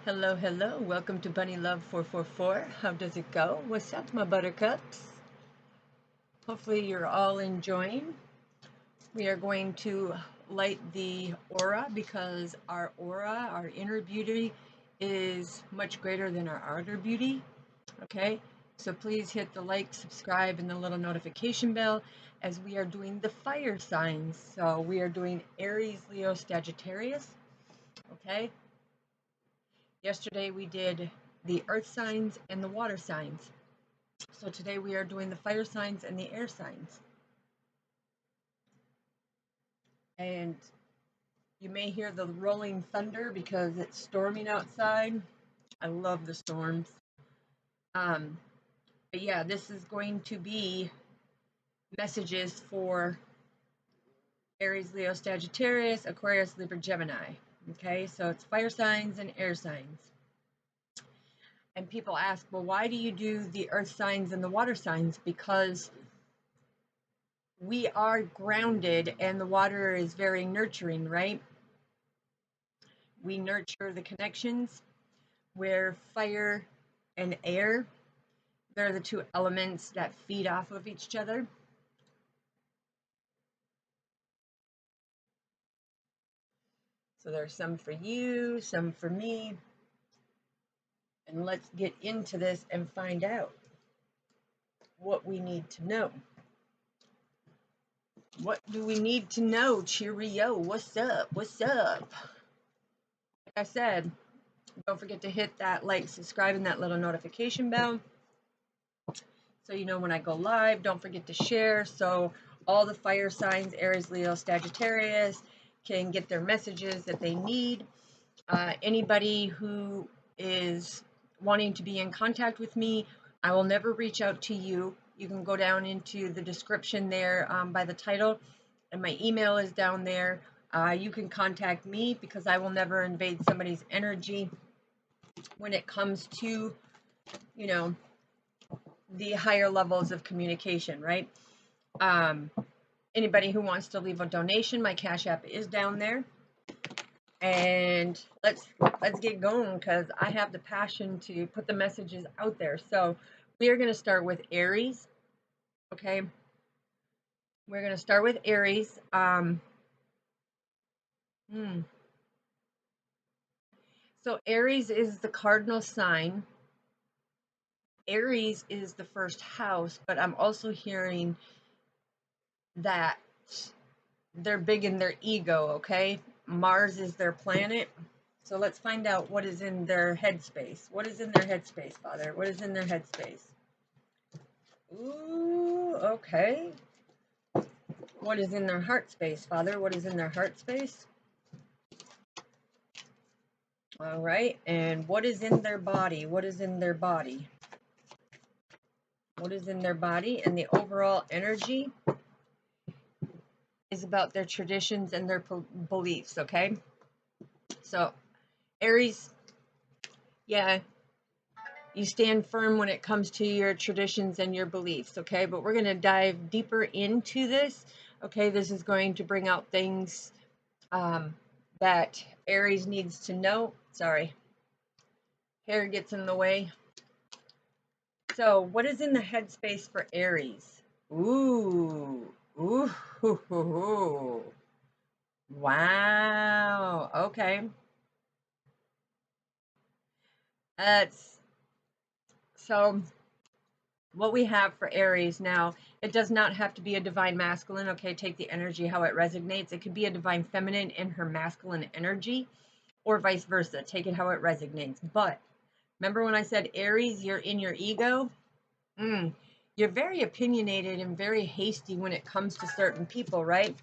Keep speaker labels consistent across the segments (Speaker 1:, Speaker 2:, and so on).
Speaker 1: Hello, hello. Welcome to Bunny Love 444. How does it go? What's up, my buttercups? Hopefully you're all enjoying. We are going to light the aura because our aura, our inner beauty, is much greater than our outer beauty. Okay? So please hit the like, subscribe, and the little notification bell as we are doing the fire signs. So we are doing Aries, Leo, Sagittarius. Okay? Yesterday we did the earth signs and the water signs. So today we are doing the fire signs and the air signs. And you may hear the rolling thunder because it's storming outside. I love the storms. But yeah, this is going to be messages for Aries, Leo, Sagittarius, Aquarius, Libra, Gemini. Okay, so it's fire signs and air signs. And people ask, well, why do you do the earth signs and the water signs? Because we are grounded and the water is very nurturing, right? We nurture the connections, where fire and air, they're the two elements that feed off of each other. So there's some for you, some for me. And let's get into this and find out what we need to know. What do we need to know? Cheerio. What's up? What's up? Like I said, don't forget to hit that like, subscribe, and that little notification bell so you know when I go live. Don't forget to share so all the fire signs, Aries, Leo, Sagittarius, can get their messages that they need. Anybody who is wanting to be in contact with me, I will never reach out to you. You can go down into the description there by the title, and my email is down there. You can contact me because I will never invade somebody's energy when it comes to, you know, the higher levels of communication, right? Anybody who wants to leave a donation, my Cash App is down there. And let's get going because I have the passion to put the messages out there. So we are going to start with Aries. Okay, we're going to start with Aries. So Aries is the cardinal sign. Aries is the first house, but I'm also hearing that they're big in their ego, okay? Mars is their planet. So let's find out what is in their headspace. What is in their headspace, Father? What is in their headspace? Ooh, okay. What is in their heart space, Father? What is in their heart space? All right. And what is in their body? What is in their body? What is in their body? And the overall energy is about their traditions and their beliefs, okay? So, Aries, yeah, you stand firm when it comes to your traditions and your beliefs, okay? But we're going to dive deeper into this, okay? This is going to bring out things that Aries needs to know. Sorry, hair gets in the way. So, what is in the headspace for Aries? Ooh, ooh, wow, okay. That's so. What we have for Aries now, it does not have to be a divine masculine, okay? Take the energy how it resonates. It could be a divine feminine in her masculine energy, or vice versa. Take it how it resonates. But remember when I said Aries, you're in your ego? You're very opinionated and very hasty when it comes to certain people, right?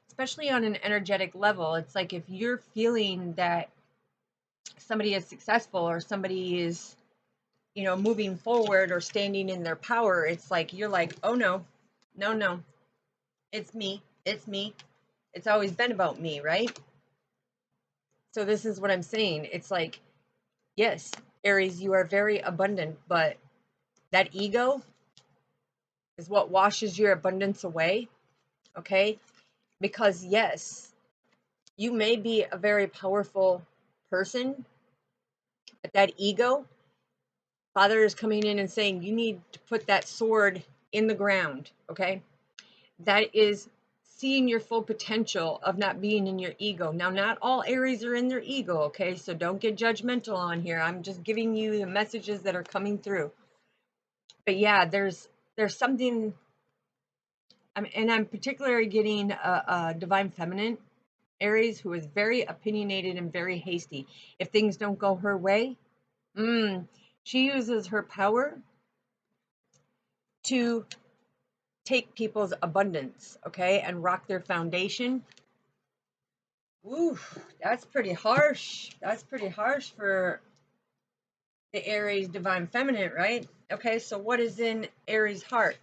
Speaker 1: Especially on an energetic level. It's like if you're feeling that somebody is successful or somebody is, you know, moving forward or standing in their power, it's like you're like, oh no, no, it's me, it's always been about me, right? So this is what I'm saying. It's like, yes, Aries, you are very abundant, but that ego is what washes your abundance away, okay? Because yes, you may be a very powerful person, But that ego, Father is coming in and saying, you need to put that sword in the ground, okay? That is seeing your full potential of not being in your ego. Now, not all Aries are in their ego, okay? So don't get judgmental on here. I'm just giving you the messages that are coming through. But yeah, there's something, and I'm particularly getting a divine feminine Aries who is very opinionated and very hasty. If things don't go her way, she uses her power to take people's abundance, okay, and rock their foundation. Ooh, that's pretty harsh. That's pretty harsh for the Aries divine feminine, right? Okay, so what is in Aries' heart?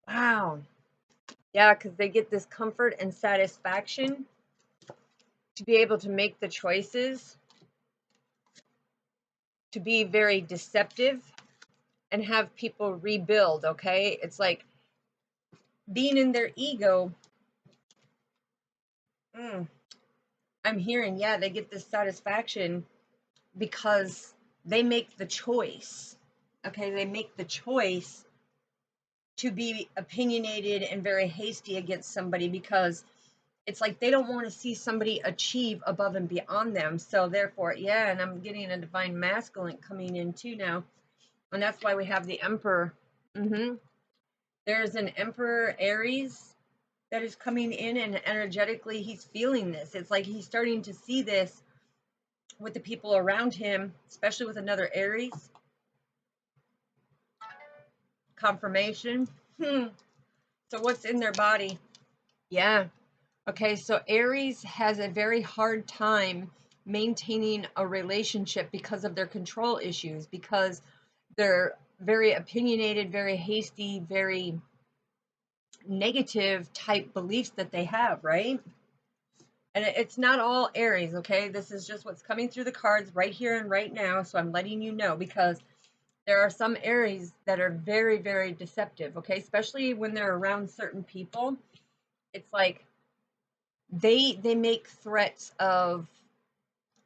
Speaker 1: Wow. Yeah, because they get this comfort and satisfaction to be able to make the choices, to be very deceptive, and have people rebuild, okay? It's like being in their ego. I'm hearing, yeah, they get this satisfaction because they make the choice, okay? They make the choice to be opinionated and very hasty against somebody because it's like they don't want to see somebody achieve above and beyond them. So therefore, yeah, and I'm getting a divine masculine coming in too now. And that's why we have the Emperor. There's an Emperor Aries that is coming in, and energetically he's feeling this. It's like he's starting to see this with the people around him, especially with another Aries. Confirmation. So what's in their body? Yeah. Okay, so Aries has a very hard time maintaining a relationship because of their control issues, because they're very opinionated, very hasty, very negative type beliefs that they have, right? And it's not all Aries, okay? This is just what's coming through the cards right here and right now, so I'm letting you know, because there are some Aries that are very, very deceptive, okay? Especially when they're around certain people. It's like they make threats of,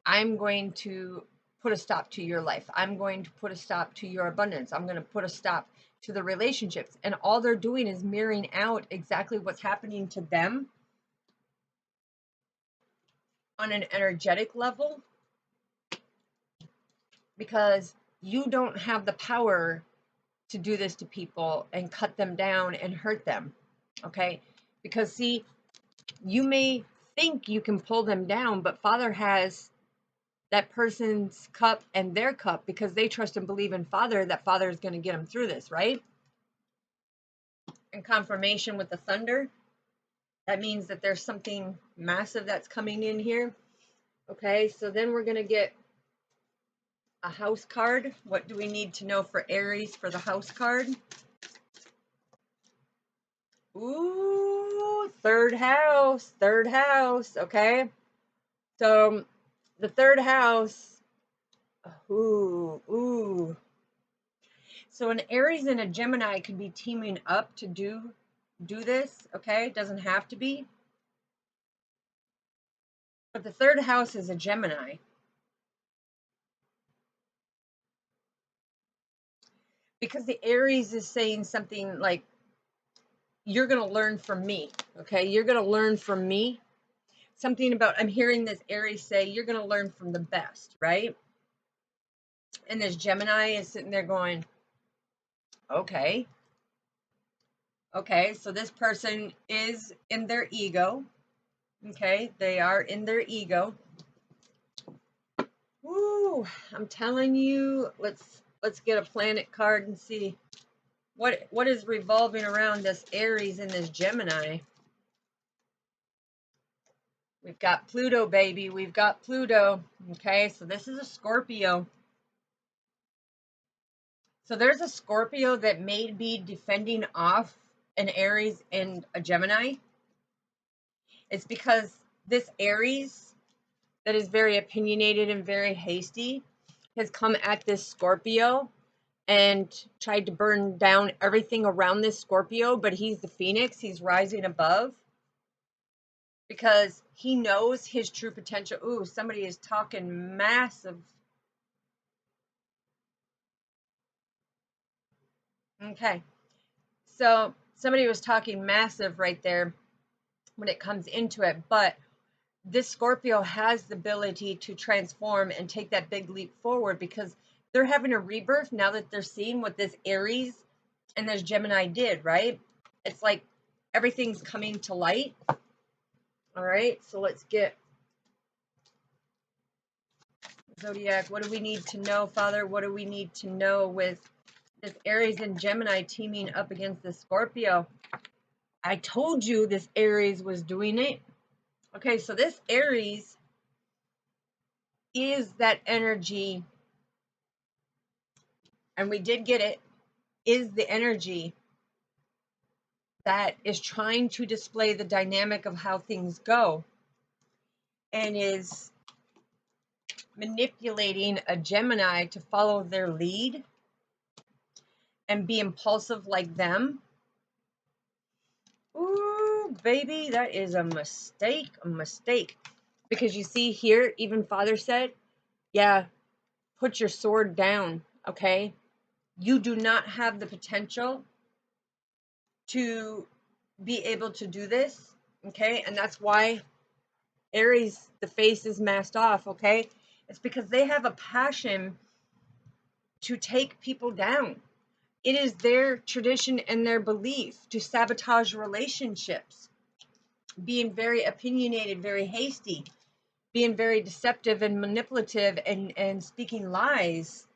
Speaker 1: I'm going to put a stop to your life. I'm going to put a stop to your abundance. I'm going to put a stop to the relationships. And all they're doing is mirroring out exactly what's happening to them on an energetic level, because you don't have the power to do this to people and cut them down and hurt them, okay? Because see, you may think you can pull them down, but Father has that person's cup and their cup, because they trust and believe in Father, that Father is going to get them through this, right? And confirmation with the thunder, that means that there's something massive that's coming in here. Okay, so then we're going to get a house card. What do we need to know for Aries for the house card? Ooh, third house, okay? So the third house, ooh. So an Aries and a Gemini could be teaming up to do this, okay? It doesn't have to be. But the third house is a Gemini. Because the Aries is saying something like, you're going to learn from me, okay? You're going to learn from me. Something about, I'm hearing this Aries say, you're going to learn from the best, right? And this Gemini is sitting there going, okay. Okay, so this person is in their ego. Okay, they are in their ego. Woo, I'm telling you, let's get a planet card and see what is revolving around this Aries and this Gemini. We've got Pluto, baby. We've got Pluto. Okay, so this is a Scorpio. So there's a Scorpio that may be defending off an Aries and a Gemini. It's because this Aries that is very opinionated and very hasty has come at this Scorpio and tried to burn down everything around this Scorpio, but he's the phoenix. He's rising above. because he knows his true potential. Ooh, somebody is talking massive. Okay. So somebody was talking massive right there when it comes into it, but this Scorpio has the ability to transform and take that big leap forward because they're having a rebirth now that they're seeing what this Aries and this Gemini did, right? It's like everything's coming to light. All right, so let's get Zodiac. What do we need to know, Father? What do we need to know with this Aries and Gemini teaming up against the Scorpio? I told you this Aries was doing it. Okay, so this Aries is that energy, and we did get it, is the energy that is trying to display the dynamic of how things go and is manipulating a Gemini to follow their lead and be impulsive like them. Ooh, baby, that is a mistake, Because you see here, even Father said, yeah, put your sword down, okay? You do not have the potential to be able to do this, okay? And that's why Aries, the face is masked off, okay? It's because they have a passion to take people down. It is their tradition and their belief to sabotage relationships, being very opinionated, very hasty, being very deceptive and manipulative and speaking lies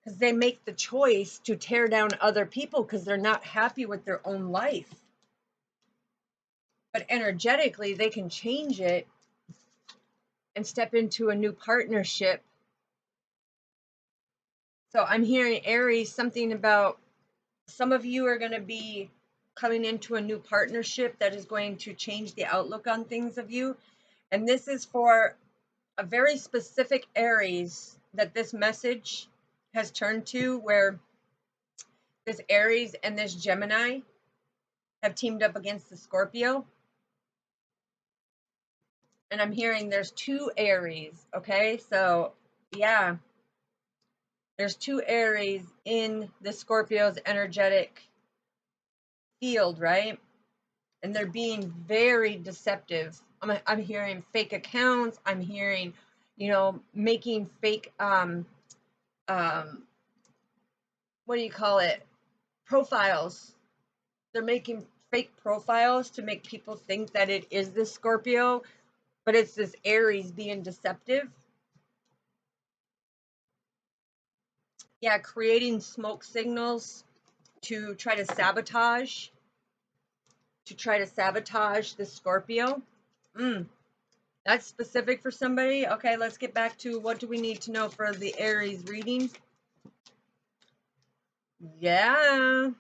Speaker 1: because they make the choice to tear down other people because they're not happy with their own life. But energetically, they can change it and step into a new partnership. So I'm hearing Aries, something about some of you are going to be coming into a new partnership that is going to change the outlook on things of you. And this is for a very specific Aries that this message has turned to, where this Aries and this Gemini have teamed up against the Scorpio. And I'm hearing there's two Aries, okay? So, yeah, there's two Aries in the Scorpio's energetic field, right? And they're being very deceptive. I'm hearing fake accounts. I'm hearing, making fake, what do you call it? Profiles. They're making fake profiles to make people think that it is this Scorpio, but it's this Aries being deceptive. Yeah, creating smoke signals to try to sabotage the Scorpio. That's specific for somebody. Okay, let's get back to what do we need to know for the Aries reading. Yeah.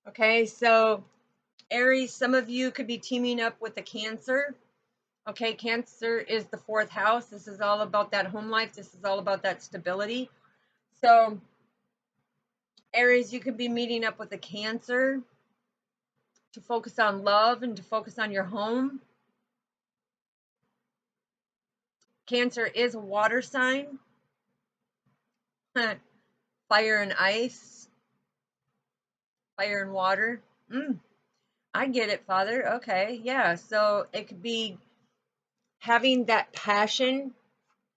Speaker 1: Okay, so Aries, some of you could be teaming up with the Cancer. Okay, Cancer is the 4th house. This is all about that home life. This is all about that stability. So Aries, you could be meeting up with the Cancer to focus on love and to focus on your home. Cancer is a water sign. Fire and ice. Fire and water. I get it, Father. Okay, yeah. So it could be having that passion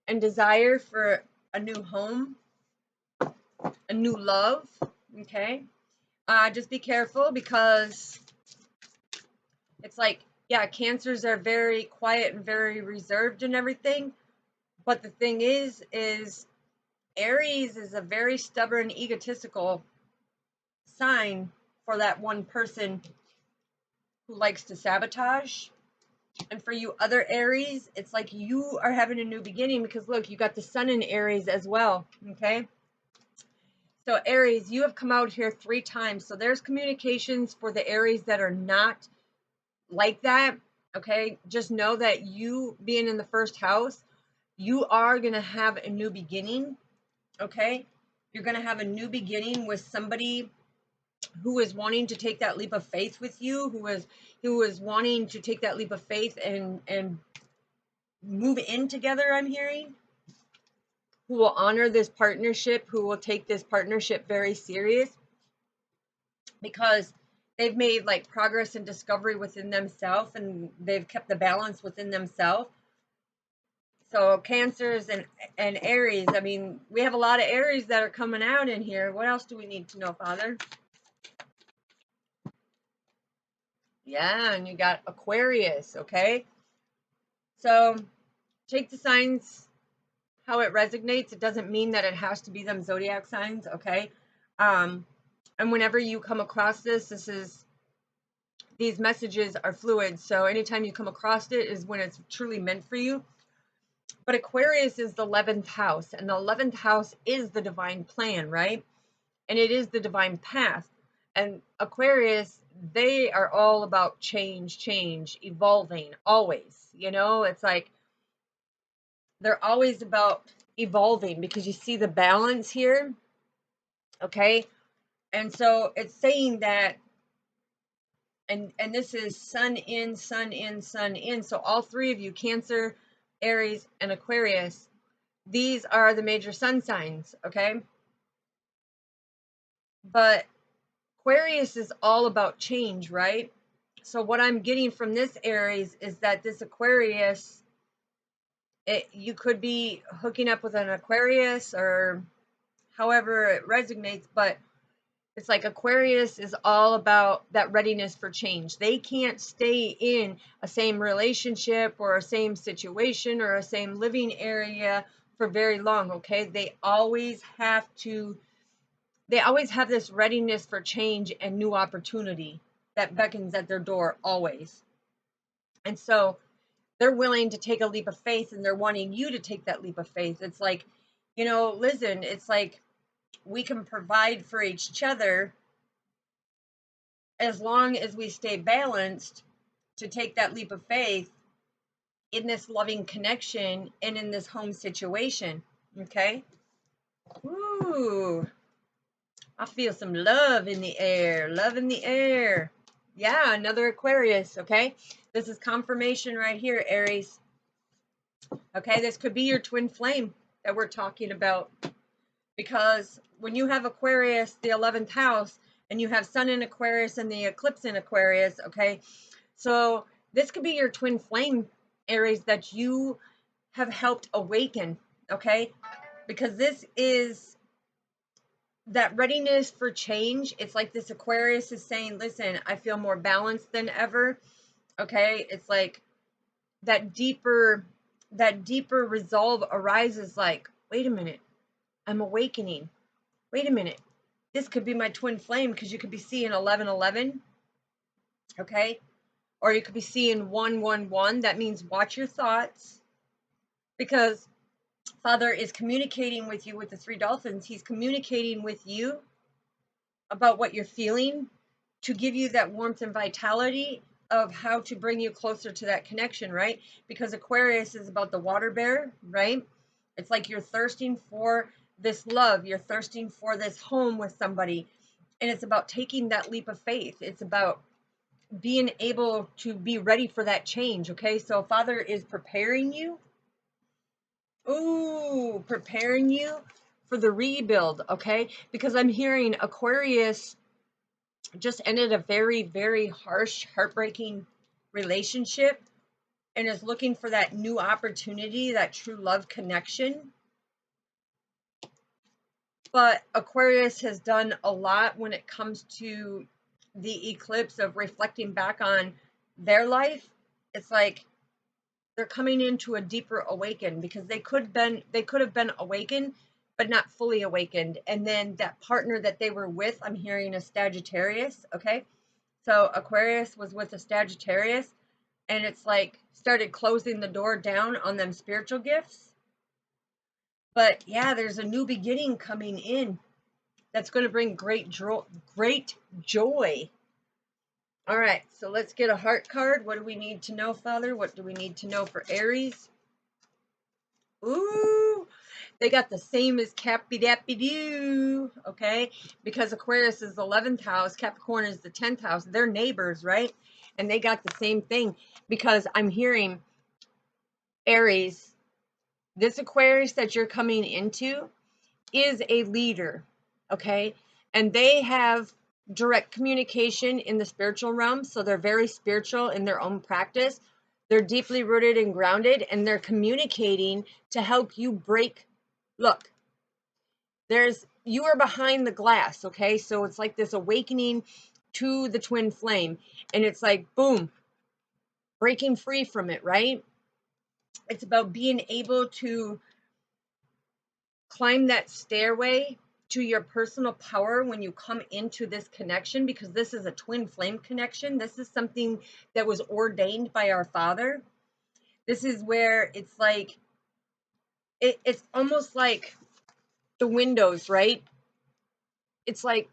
Speaker 1: and desire for a new home, a new love. Okay. Just be careful because it's like, yeah, Cancers are very quiet and very reserved and everything. But the thing is Aries is a very stubborn, egotistical sign for that one person who likes to sabotage. And for you other Aries, it's like you are having a new beginning because look, you got the sun in Aries as well, okay? So Aries, you have come out here 3 times. So there's communications for the Aries that are not like that, okay? Just know that you being in the 1st house, you are going to have a new beginning, okay? You're going to have a new beginning with somebody who is wanting to take that leap of faith with you, who is wanting to take that leap of faith and move in together, I'm hearing, who will honor this partnership, who will take this partnership very serious, because they've made like progress and discovery within themselves, and they've kept the balance within themselves. So Cancers and Aries, I mean, we have a lot of Aries that are coming out in here. What else do we need to know, Father? Yeah, and you got Aquarius, okay? So take the signs how it resonates. It doesn't mean that it has to be them zodiac signs, okay? And whenever you come across this is, these messages are fluid. So anytime you come across it is when it's truly meant for you. But Aquarius is the 11th house, and the 11th house is the divine plan, right? And it is the divine path. And Aquarius, they are all about change, evolving, always. You know, it's like they're always about evolving, because you see the balance here, okay? And so it's saying that, and this is sun in, sun in, sun in. So all three of you, Cancer, Aries, and Aquarius, these are the major sun signs, okay? But Aquarius is all about change, right? So what I'm getting from this Aries is that this Aquarius, you could be hooking up with an Aquarius or however it resonates, but it's like Aquarius is all about that readiness for change. They can't stay in a same relationship or a same situation or a same living area for very long, okay? They always have this readiness for change and new opportunity that beckons at their door always. And so they're willing to take a leap of faith, and they're wanting you to take that leap of faith. It's like, you know, listen, it's like we can provide for each other as long as we stay balanced to take that leap of faith in this loving connection and in this home situation. Okay. Ooh, I feel some love in the air. Love in the air. Yeah, another Aquarius. Okay. This is confirmation right here, Aries. Okay. This could be your twin flame that we're talking about, because when you have Aquarius, the 11th house, and you have Sun in Aquarius and the eclipse in Aquarius, okay, so this could be your twin flame, Aries, that you have helped awaken, okay, because this is that readiness for change. It's like this Aquarius is saying, listen, I feel more balanced than ever, okay. It's like that deeper resolve arises, like, wait a minute, I'm awakening. Wait a minute, this could be my twin flame, because you could be seeing 1111, okay? Or you could be seeing 111. That means watch your thoughts, because Father is communicating with you with the 3 dolphins. He's communicating with you about what you're feeling to give you that warmth and vitality of how to bring you closer to that connection, right? Because Aquarius is about the water bear, right? It's like you're thirsting for this love, you're thirsting for this home with somebody, and it's about taking that leap of faith. It's about being able to be ready for that change, okay? So Father is preparing you. Ooh, preparing you for the rebuild, okay? Because I'm hearing Aquarius just ended a very, very harsh, heartbreaking relationship and is looking for that new opportunity, that true love connection. But Aquarius has done a lot when it comes to the eclipse of reflecting back on their life. It's like they're coming into a deeper awaken, because they could have been awakened but not fully awakened. And then that partner that they were with, I'm hearing a Sagittarius, okay? So Aquarius was with a Sagittarius, and it's like started closing the door down on them spiritual gifts. But yeah, there's a new beginning coming in that's going to bring great joy. All right, so let's get a heart card. What do we need to know, Father? What do we need to know for Aries? Ooh, They got the same as Cappy-Dappy-Doo, okay? Because Aquarius is the 11th house, Capricorn is the 10th house. They're neighbors, right? And they got the same thing, because I'm hearing Aries, this Aquarius that you're coming into is a leader, okay? And they have direct communication in the spiritual realm, so they're very spiritual in their own practice. They're deeply rooted and grounded, and they're communicating to help you break. Look, you are behind the glass, okay? So it's like this awakening to the twin flame, and it's like, boom, breaking free from it, right? It's about being able to climb that stairway to your personal power when you come into this connection, because this is a twin flame connection. This is something that was ordained by our Father. This is where it's like, it's almost like the windows, right? It's like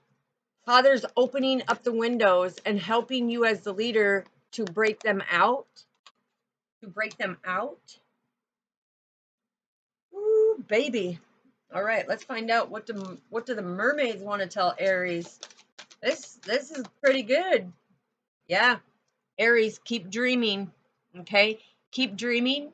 Speaker 1: Father's opening up the windows and helping you as the leader to break them out. To break them out. Ooh, baby. All right, let's find out what do the mermaids want to tell Aries. This is pretty good. Yeah. Aries, keep dreaming. Okay? Keep dreaming.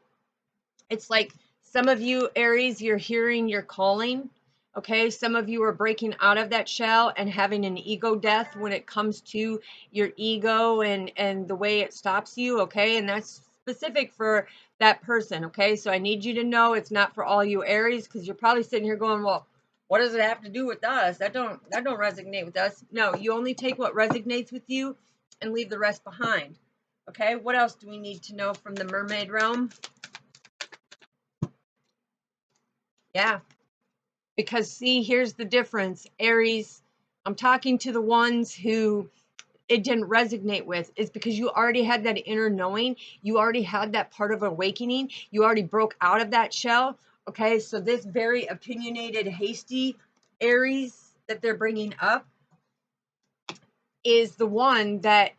Speaker 1: It's like some of you, Aries, you're hearing your calling. Okay? Some of you are breaking out of that shell and having an ego death when it comes to your ego and the way it stops you. Okay? And that's specific for that person. Okay? So I need you to know it's not for all you Aries, because you're probably sitting here going, well, what does it have to do with us? That don't resonate with us. No, you only take what resonates with you and leave the rest behind. Okay? What else do we need to know from the mermaid realm? Yeah. Because see, here's the difference, Aries. I'm talking to the ones who it didn't resonate with, is because you already had that inner knowing. You already had that part of awakening. You already broke out of that shell. Okay, so this very opinionated, hasty Aries that they're bringing up is the one that,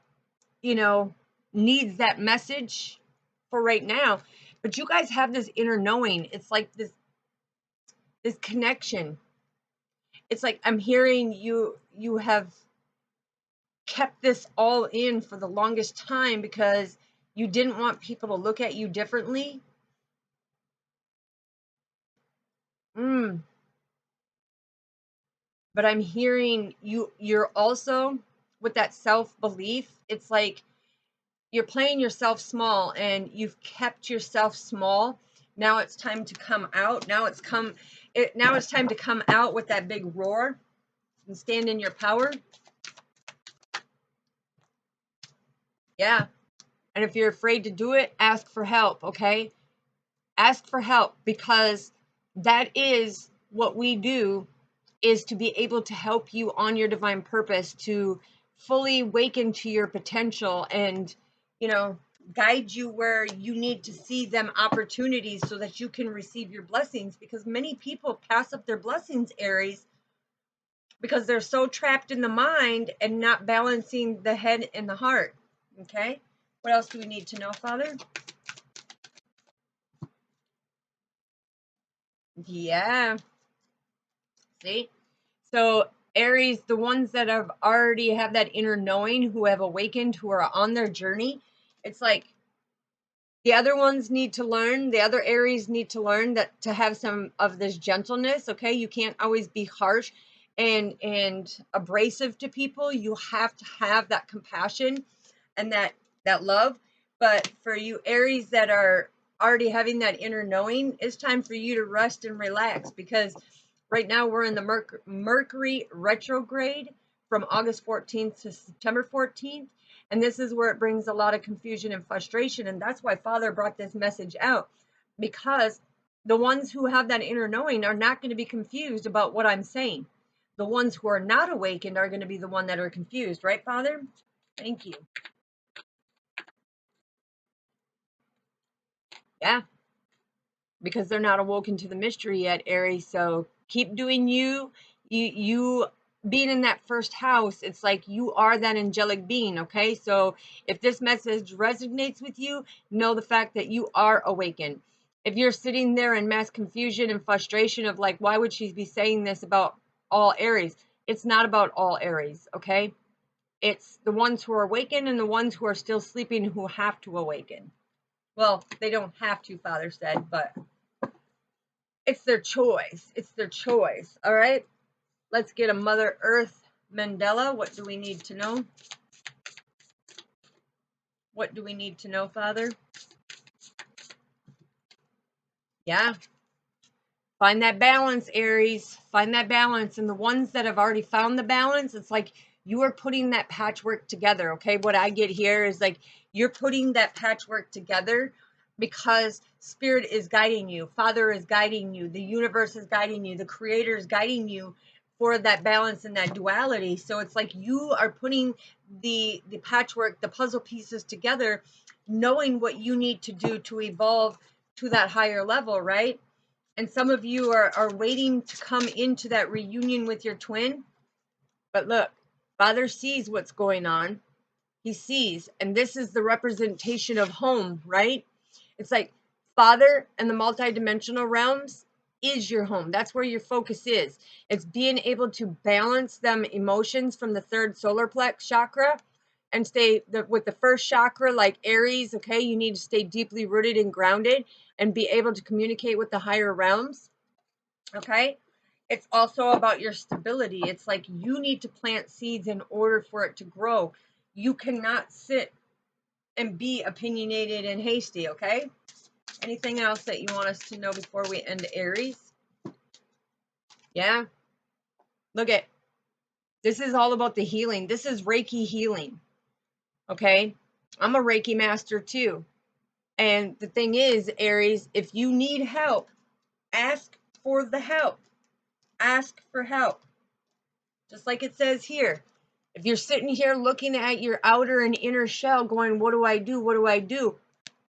Speaker 1: you know, needs that message for right now. But you guys have this inner knowing. It's like this connection. It's like I'm hearing you have kept this all in for the longest time because you didn't want people to look at you differently. But I'm hearing you're also with that self-belief. It's like you're playing yourself small and you've kept yourself small. Now it's time to come out. Now it's time to come out with that big roar and stand in your power. Yeah. And if you're afraid to do it, ask for help, okay? Ask for help, because that is what we do, is to be able to help you on your divine purpose, to fully awaken to your potential and, you know, guide you where you need to see them opportunities so that you can receive your blessings, because many people pass up their blessings, Aries, because they're so trapped in the mind and not balancing the head and the heart. Okay? What else do we need to know, Father? Yeah. See? So Aries, the ones that have already have that inner knowing, who have awakened, who are on their journey, it's like the other ones need to learn, the other Aries need to learn that to have some of this gentleness, okay? You can't always be harsh and abrasive to people. You have to have that compassion and that love. But for you Aries that are already having that inner knowing, it's time for you to rest and relax, because right now we're in the Mercury retrograde from August 14th to September 14th. And this is where it brings a lot of confusion and frustration. And that's why Father brought this message out, because the ones who have that inner knowing are not going to be confused about what I'm saying. The ones who are not awakened are going to be the one that are confused. Right, Father? Thank you. Yeah. Because they're not awoken to the mystery yet, Aries. So keep doing you. You being in that first house, it's like you are that angelic being, okay? So if this message resonates with you, know the fact that you are awakened. If you're sitting there in mass confusion and frustration of like, why would she be saying this about all Aries? It's not about all Aries, okay? It's the ones who are awakened and the ones who are still sleeping who have to awaken. Well, they don't have to, Father said, but it's their choice. It's their choice, all right? Let's get a Mother Earth Mandela. What do we need to know? What do we need to know, Father? Yeah. Find that balance, Aries. Find that balance. And the ones that have already found the balance, it's like you are putting that patchwork together, okay? What I get here is like you're putting that patchwork together because Spirit is guiding you. Father is guiding you. The universe is guiding you. The Creator is guiding you for that balance and that duality. So it's like you are putting the patchwork, the puzzle pieces together, knowing what you need to do to evolve to that higher level, right? And some of you are waiting to come into that reunion with your twin. But look, Father sees what's going on. He sees, and this is the representation of home, right? It's like Father and the multidimensional realms is your home. That's where your focus is. It's being able to balance them emotions from the third solar plex chakra and stay with the first chakra, like Aries, okay? You need to stay deeply rooted and grounded and be able to communicate with the higher realms, okay? It's also about your stability. It's like you need to plant seeds in order for it to grow. You cannot sit and be opinionated and hasty, okay? Anything else that you want us to know before we end Aries? Yeah. Look at, this is all about the healing. This is Reiki healing, okay? I'm a Reiki master too. And the thing is, Aries, if you need help, ask for the help. Ask for help. Just like it says here. If you're sitting here looking at your outer and inner shell going, what do I do? What do I do?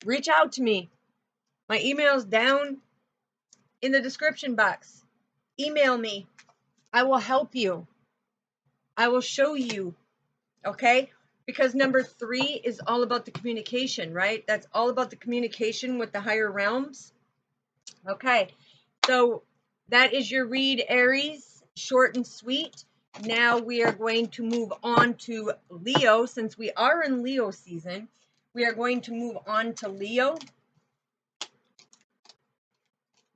Speaker 1: Reach out to me. My email's down in the description box. Email me. I will help you. I will show you. Okay? Because number 3 is all about the communication, right? That's all about the communication with the higher realms. Okay. So that is your read, Aries. Short and sweet. Now we are going to move on to Leo. Since we are in Leo season, we are going to move on to Leo.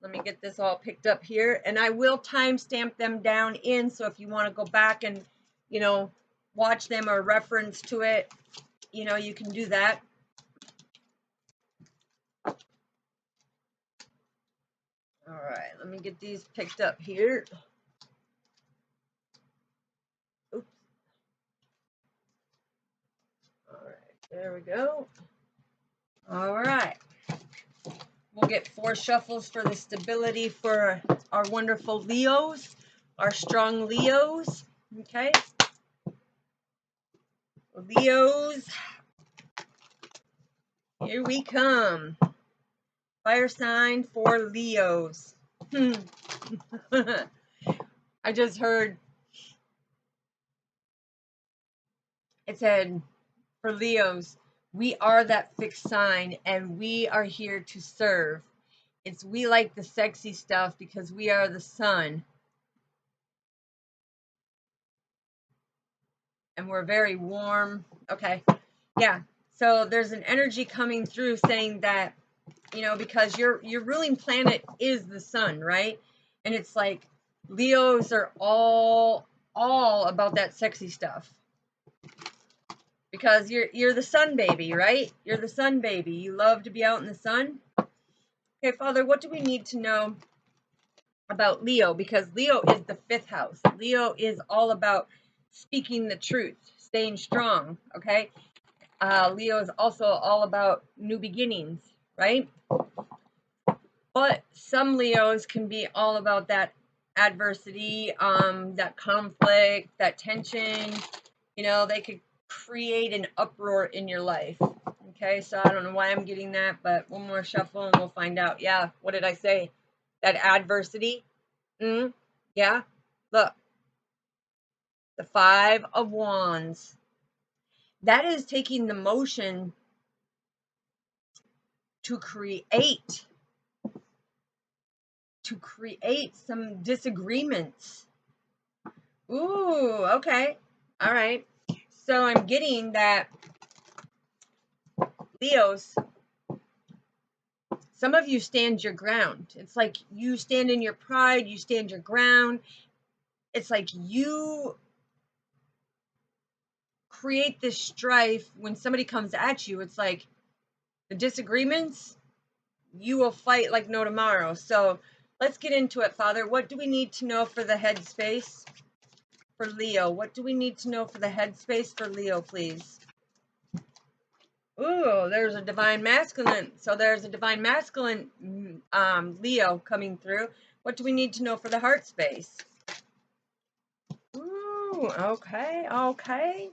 Speaker 1: Let me get this all picked up here. And I will timestamp them down in. So if you want to go back and, you know, watch them or reference to it, you know, you can do that. All right. Let me get these picked up here. Oops. All right. There we go. All right. We'll get 4 shuffles for the stability for our wonderful Leos, our strong Leos. Okay. Leos, here we come. Fire sign for Leos. I just heard it said for Leos, we are that fixed sign and we are here to serve. It's we like the sexy stuff because we are the sun. And we're very warm. Okay. Yeah. So there's an energy coming through saying that, you know, because your ruling planet is the sun, right? And it's like Leos are all about that sexy stuff. Because you're the sun baby, right? You're the sun baby. You love to be out in the sun. Okay, Father, what do we need to know about Leo? Because Leo is the 5th house. Leo is all about speaking the truth, staying strong, okay? Leo is also all about new beginnings, right? But some Leos can be all about that adversity, that conflict, that tension. You know, they could create an uproar in your life. Okay, so I don't know why I'm getting that, but one more shuffle and we'll find out. Yeah, what did I say? That adversity. Yeah, look. The 5 of Wands. That is taking the motion to create to create some disagreements. Ooh, okay. All right. So I'm getting that, Leos, some of you stand your ground. It's like you stand in your pride, you stand your ground. It's like you create this strife when somebody comes at you. It's like the disagreements, you will fight like no tomorrow. So let's get into it, Father. What do we need to know for the headspace for Leo? What do we need to know for the headspace for Leo, please? Ooh, there's a divine masculine. So there's a divine masculine Leo coming through. What do we need to know for the heart space? Ooh, okay, okay.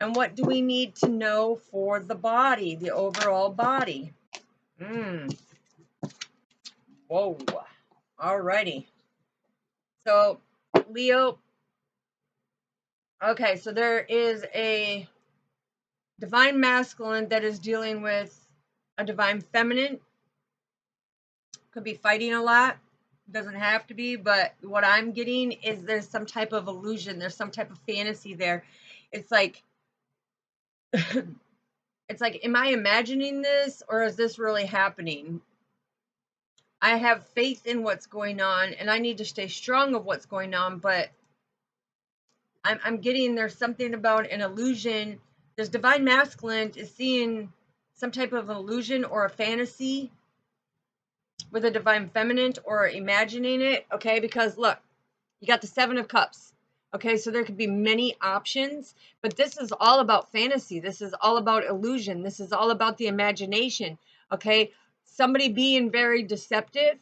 Speaker 1: And what do we need to know for the body, the overall body? Whoa. Alrighty. So, Leo, okay, so there is a divine masculine that is dealing with a divine feminine. Could be fighting a lot. Doesn't have to be, but what I'm getting is there's some type of illusion. There's some type of fantasy there. It's like, it's like, am I imagining this or is this really happening? I have faith in what's going on and I need to stay strong of what's going on, but I'm getting there's something about an illusion. This divine masculine is seeing some type of illusion or a fantasy with a divine feminine or imagining it, okay? Because look, you got the 7 of Cups, okay? So there could be many options, but this is all about fantasy. This is all about illusion. This is all about the imagination, okay? Somebody being very deceptive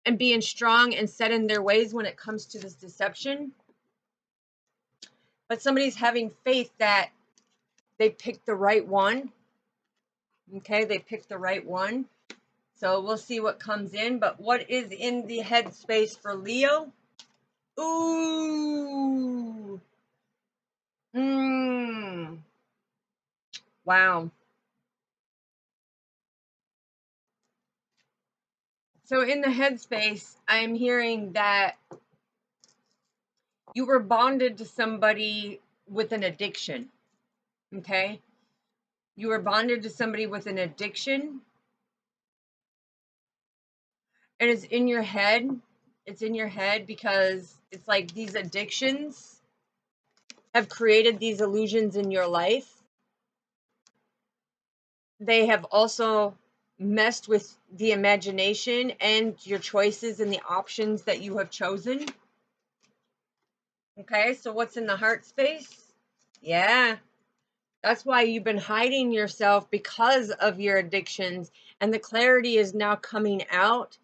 Speaker 1: and being strong and set in their ways when it comes to this deception. But somebody's having faith that they picked the right one, okay? They picked the right one. So we'll see what comes in, but what is in the headspace for Leo? Ooh. Wow. So in the headspace, I'm hearing that you were bonded to somebody with an addiction, okay? You were bonded to somebody with an addiction, and it's in your head. It's in your head because it's like these addictions have created these illusions in your life. They have also messed with the imagination and your choices and the options that you have chosen. Okay, so what's in the heart space? Yeah, that's why you've been hiding yourself because of your addictions, and the clarity is now coming out.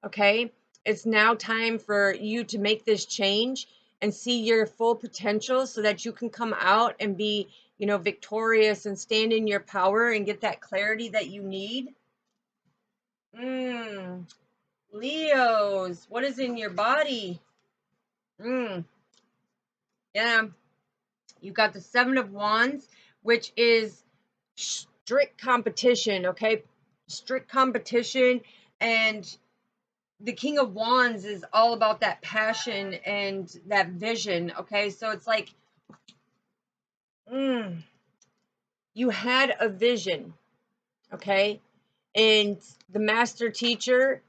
Speaker 1: Okay, it's now time for you to make this change and see your full potential so that you can come out and be, victorious and stand in your power and get that clarity that you need. Leos, what is in your body? Yeah, you got the 7 of Wands, which is strict competition, okay? Strict competition. And the King of Wands is all about that passion and that vision, okay? So it's like, you had a vision, okay? And the master teacher,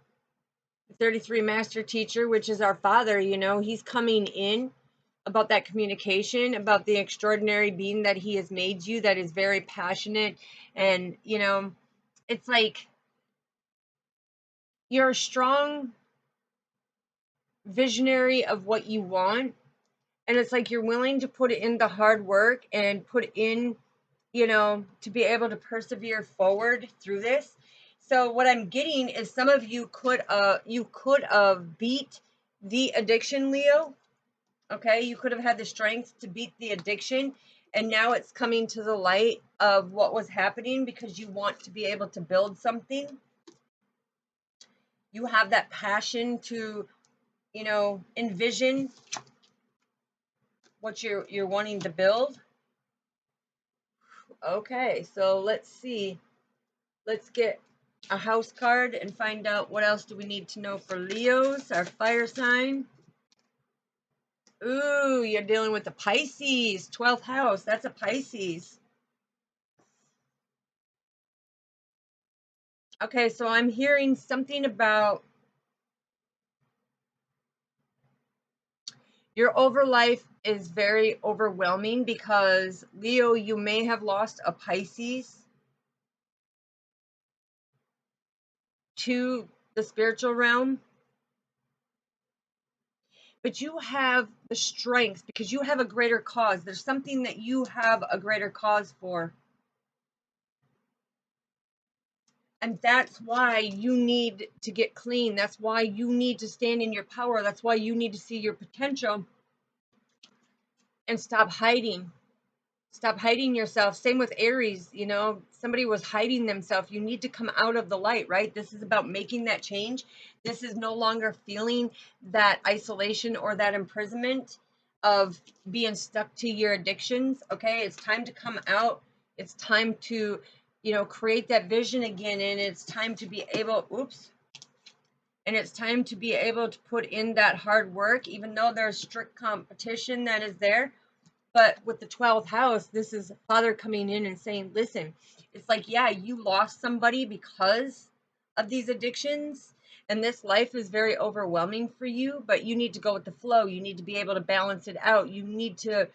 Speaker 1: 33 master teacher, which is our father, he's coming in about that communication, about the extraordinary being that he has made you, that is very passionate. And, it's like you're a strong visionary of what you want. And it's like you're willing to put in the hard work and put in, to be able to persevere forward through this. So what I'm getting is some of you could have beat the addiction, Leo. Okay, you could have had the strength to beat the addiction, and now it's coming to the light of what was happening because you want to be able to build something. You have that passion to, envision what you're wanting to build. Okay, so let's see. Let's get a house card and find out what else do we need to know for Leos, our fire sign. Ooh, you're dealing with the Pisces, 12th house. That's a Pisces. Okay, so I'm hearing something about your over life is very overwhelming because, Leo, you may have lost a Pisces to the spiritual realm, but you have the strength because you have a greater cause. There's something that you have a greater cause for. And that's why you need to get clean. That's why you need to stand in your power. That's why you need to see your potential and stop hiding. Stop hiding yourself. Same with Aries, you know, somebody was hiding themselves. You need to come out of the light, right? This is about making that change. This is no longer feeling that isolation or that imprisonment of being stuck to your addictions, okay? It's time to come out. It's time to, you know, create that vision again, and it's time to be able, and it's time to be able to put in that hard work, even though there's strict competition that is there. But with the 12th house, this is Father coming in and saying, listen, it's like, yeah, you lost somebody because of these addictions, and this life is very overwhelming for you, but you need to go with the flow. You need to be able to balance it out. You need to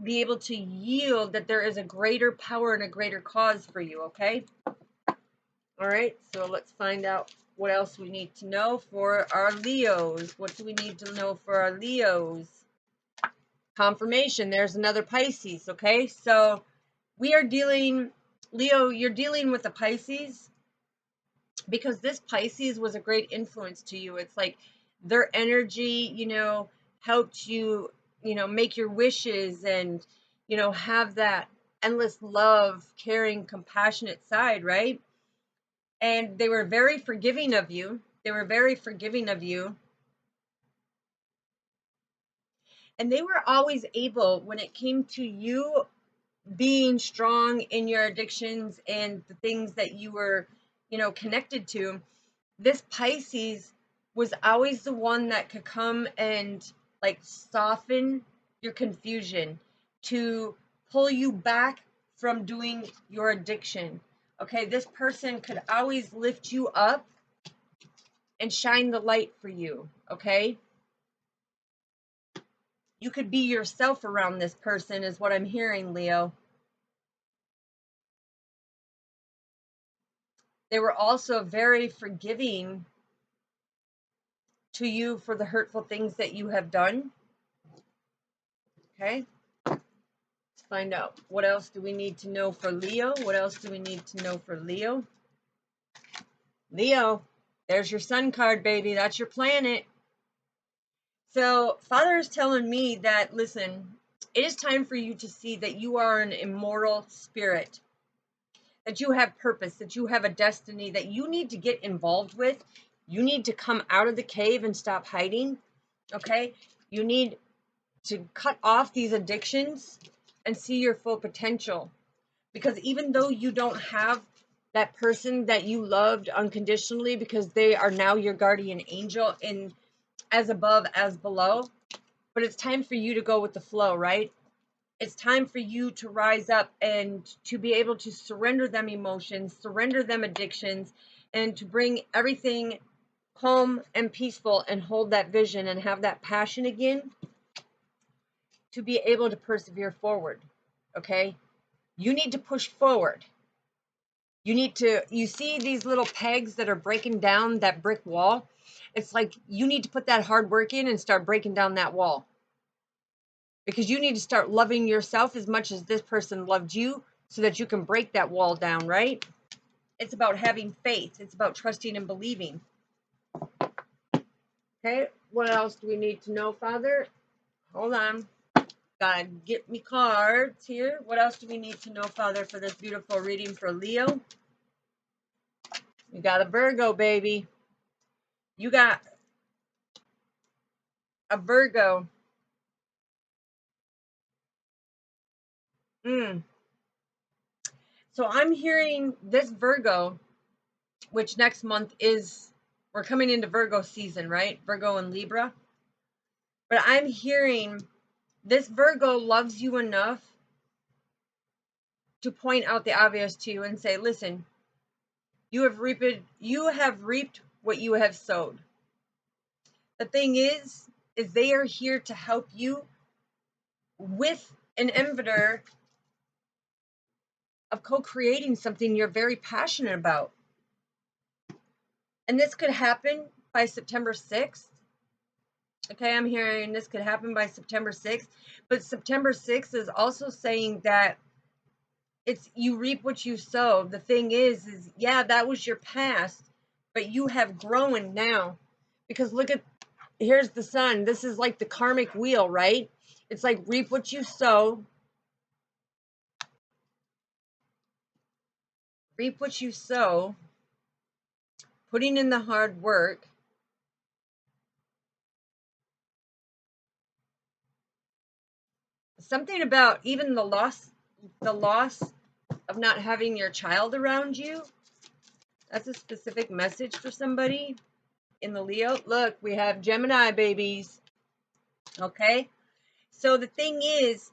Speaker 1: be able to yield that there is a greater power and a greater cause for you, okay? All right, so let's find out what else we need to know for our Leos. What do we need to know for our Leos? Confirmation, there's another Pisces, okay? So we are dealing, Leo, you're dealing with the Pisces because this Pisces was a great influence to you. It's like their energy, you know, helped you, you know, make your wishes and, you know, have that endless love, caring, compassionate side, right? And they were very forgiving of you. They were very forgiving of you. And they were always able, when it came to you being strong in your addictions and the things that you were, you know, connected to, this Pisces was always the one that could come and like soften your confusion to pull you back from doing your addiction. Okay, this person could always lift you up and shine the light for you. Okay, you could be yourself around this person, is what I'm hearing, Leo. They were also very forgiving to you for the hurtful things that you have done. Okay, let's find out what else do we need to know for Leo. What else do we need to know for Leo? Leo, there's your sun card, baby. That's your planet. So Father is telling me that, listen, it is time for you to see that you are an immortal spirit, that you have purpose, that you have a destiny that you need to get involved with. You need to come out of the cave and stop hiding. Okay, you need to cut off these addictions and see your full potential. Because even though you don't have that person that you loved unconditionally, because they are now your guardian angel and as above as below, but it's time for you to go with the flow, right? It's time for you to rise up and to be able to surrender them emotions, surrender them addictions, and to bring everything calm and peaceful and hold that vision and have that passion again to be able to persevere forward. Okay, you need to push forward. You need to, you see these little pegs that are breaking down that brick wall? It's like you need to put that hard work in and start breaking down that wall, because you need to start loving yourself as much as this person loved you so that you can break that wall down, right? It's about having faith. It's about trusting and believing. Okay, what else do we need to know, Father? Hold on. Gotta get me cards here. What else do we need to know, Father, for this beautiful reading for Leo? You got a Virgo, baby. You got a Virgo. So I'm hearing this Virgo which next month is, we're coming into Virgo season, right? Virgo and Libra. But I'm hearing this Virgo loves you enough to point out the obvious to you and say, listen, you have reaped what you have sowed. The thing is they are here to help you with an inverter of co-creating something you're very passionate about. And this could happen by September 6th. Okay, I'm hearing this could happen by September 6th. But September 6th is also saying that it's you reap what you sow. The thing is yeah, that was your past, but you have grown now. Because look at, here's the sun. This is like the karmic wheel, right? It's like reap what you sow. Reap what you sow. Putting in the hard work. Something about even the loss of not having your child around you. That's a specific message for somebody in the Leo. Look, we have Gemini babies. Okay? So the thing is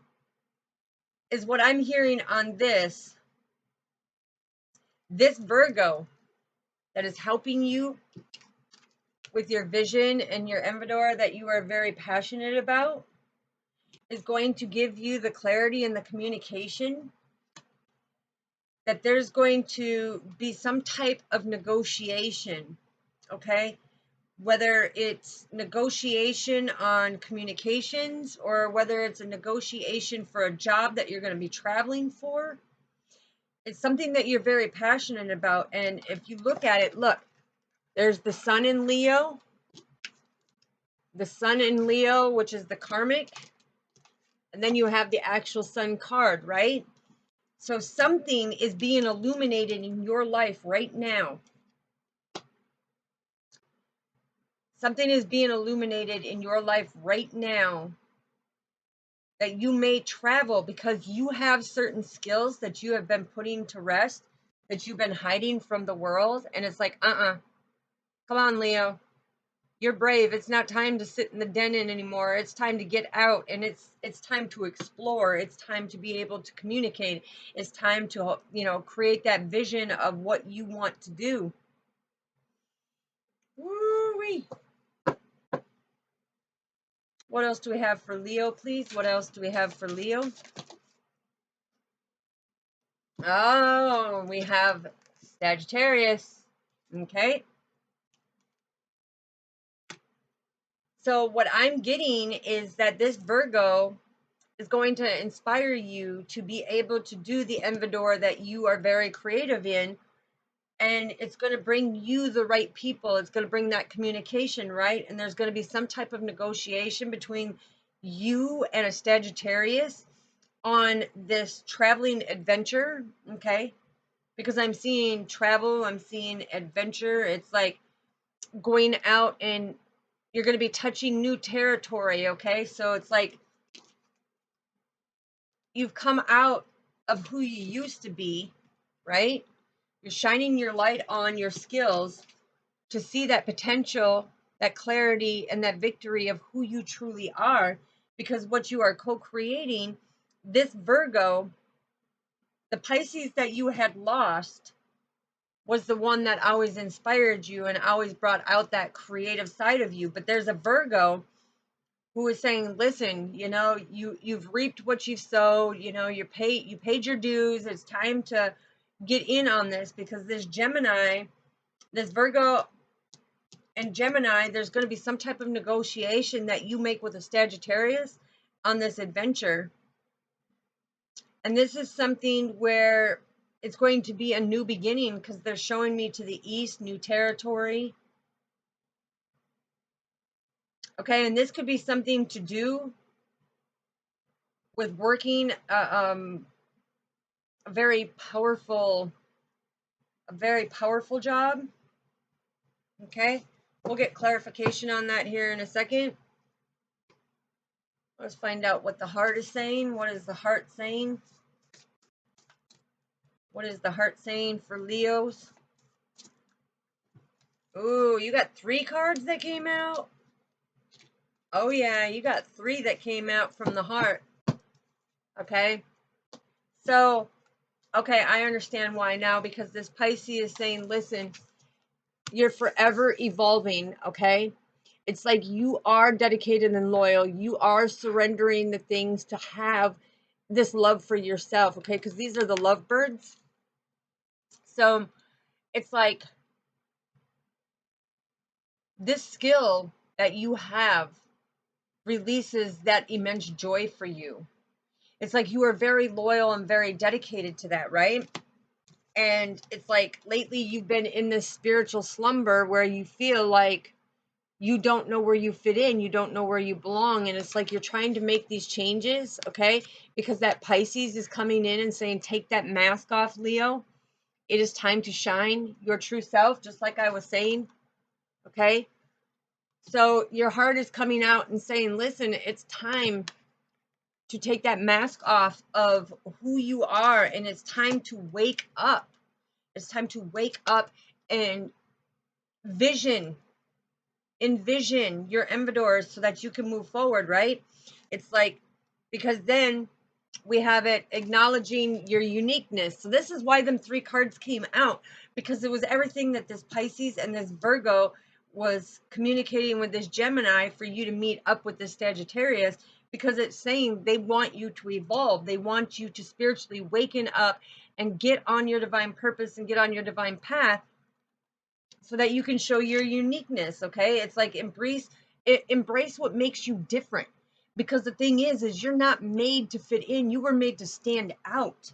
Speaker 1: what I'm hearing on this Virgo that is helping you with your vision and your inventor that you are very passionate about is going to give you the clarity and the communication that there's going to be some type of negotiation, okay? Whether it's negotiation on communications or whether it's a negotiation for a job that you're going to be traveling for, it's something that you're very passionate about. And if you look at it, look, there's the sun in Leo, which is the karmic, and then you have the actual sun card, right? So something is being illuminated in your life right now. Something is being illuminated in your life right now that you may travel because you have certain skills that you have been putting to rest, that you've been hiding from the world. And it's like, come on, Leo. You're brave. It's not time to sit in the den anymore. It's time to get out, and it's time to explore. It's time to be able to communicate. It's time to, create that vision of what you want to do. Woo-wee. What else do we have for Leo, please? What else do we have for Leo? Oh, we have Sagittarius. Okay. So what I'm getting is that this Virgo is going to inspire you to be able to do the inventor that you are very creative in. And it's going to bring you the right people. It's going to bring that communication, right? And there's going to be some type of negotiation between you and a Sagittarius on this traveling adventure, okay? Because I'm seeing travel, I'm seeing adventure. It's like going out and you're going to be touching new territory, okay? So it's like you've come out of who you used to be, right? You're shining your light on your skills to see that potential, that clarity, and that victory of who you truly are. Because what you are co-creating, this Virgo, the Pisces that you had lost, was the one that always inspired you and always brought out that creative side of you. But there's a Virgo who is saying, listen, you've reaped what you've sowed, you paid your dues. It's time to get in on this, because this Virgo and Gemini, there's going to be some type of negotiation that you make with a Sagittarius on this adventure. And this is something where it's going to be a new beginning, because they're showing me to the east, new territory. Okay, and this could be something to do with working a very powerful job. Okay, we'll get clarification on that here in a second. Let's find out what the heart is saying. What is the heart saying? What is the heart saying for Leos? Ooh, you got 3 cards that came out? Oh yeah, you got 3 that came out from the heart. Okay? So, okay, I understand why now, because this Pisces is saying, listen, you're forever evolving, okay? It's like you are dedicated and loyal. You are surrendering the things to have this love for yourself, okay? Because these are the lovebirds. So it's like this skill that you have releases that immense joy for you. It's like you are very loyal and very dedicated to that, right? And it's like lately you've been in this spiritual slumber where you feel like you don't know where you fit in, you don't know where you belong, and it's like you're trying to make these changes, okay? Because that Pisces is coming in and saying, take that mask off, Leo. It is time to shine your true self, just like I was saying, okay? So your heart is coming out and saying, listen, it's time to take that mask off of who you are, and it's time to wake up. It's time to wake up and envision your envidors so that you can move forward, right? It's like, because then we have it acknowledging your uniqueness. So this is why them 3 cards came out, because it was everything that this Pisces and this Virgo was communicating with this Gemini for you to meet up with this Sagittarius, because it's saying they want you to evolve. They want you to spiritually waken up and get on your divine purpose and get on your divine path so that you can show your uniqueness, okay? It's like embrace what makes you different. Because the thing is you're not made to fit in. You were made to stand out.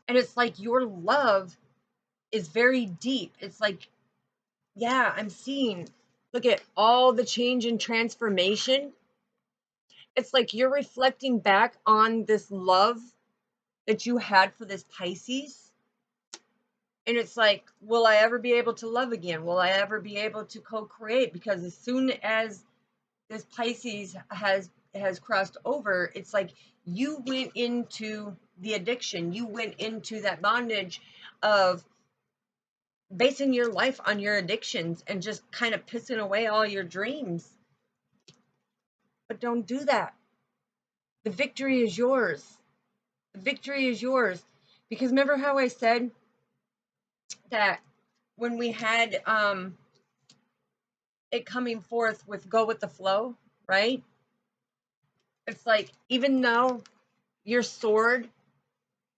Speaker 1: And it's like your love is very deep. It's like, yeah, I'm seeing, look at all the change and transformation. It's like you're reflecting back on this love that you had for this Pisces. And it's like, will I ever be able to love again? Will I ever be able to co-create? Because as soon as this Pisces has crossed over, it's like you went into the addiction. You went into that bondage of basing your life on your addictions and just kind of pissing away all your dreams. But don't do that. The victory is yours. The victory is yours. Because remember how I said that when we had it coming forth with go with the flow, right? It's like, even though your sword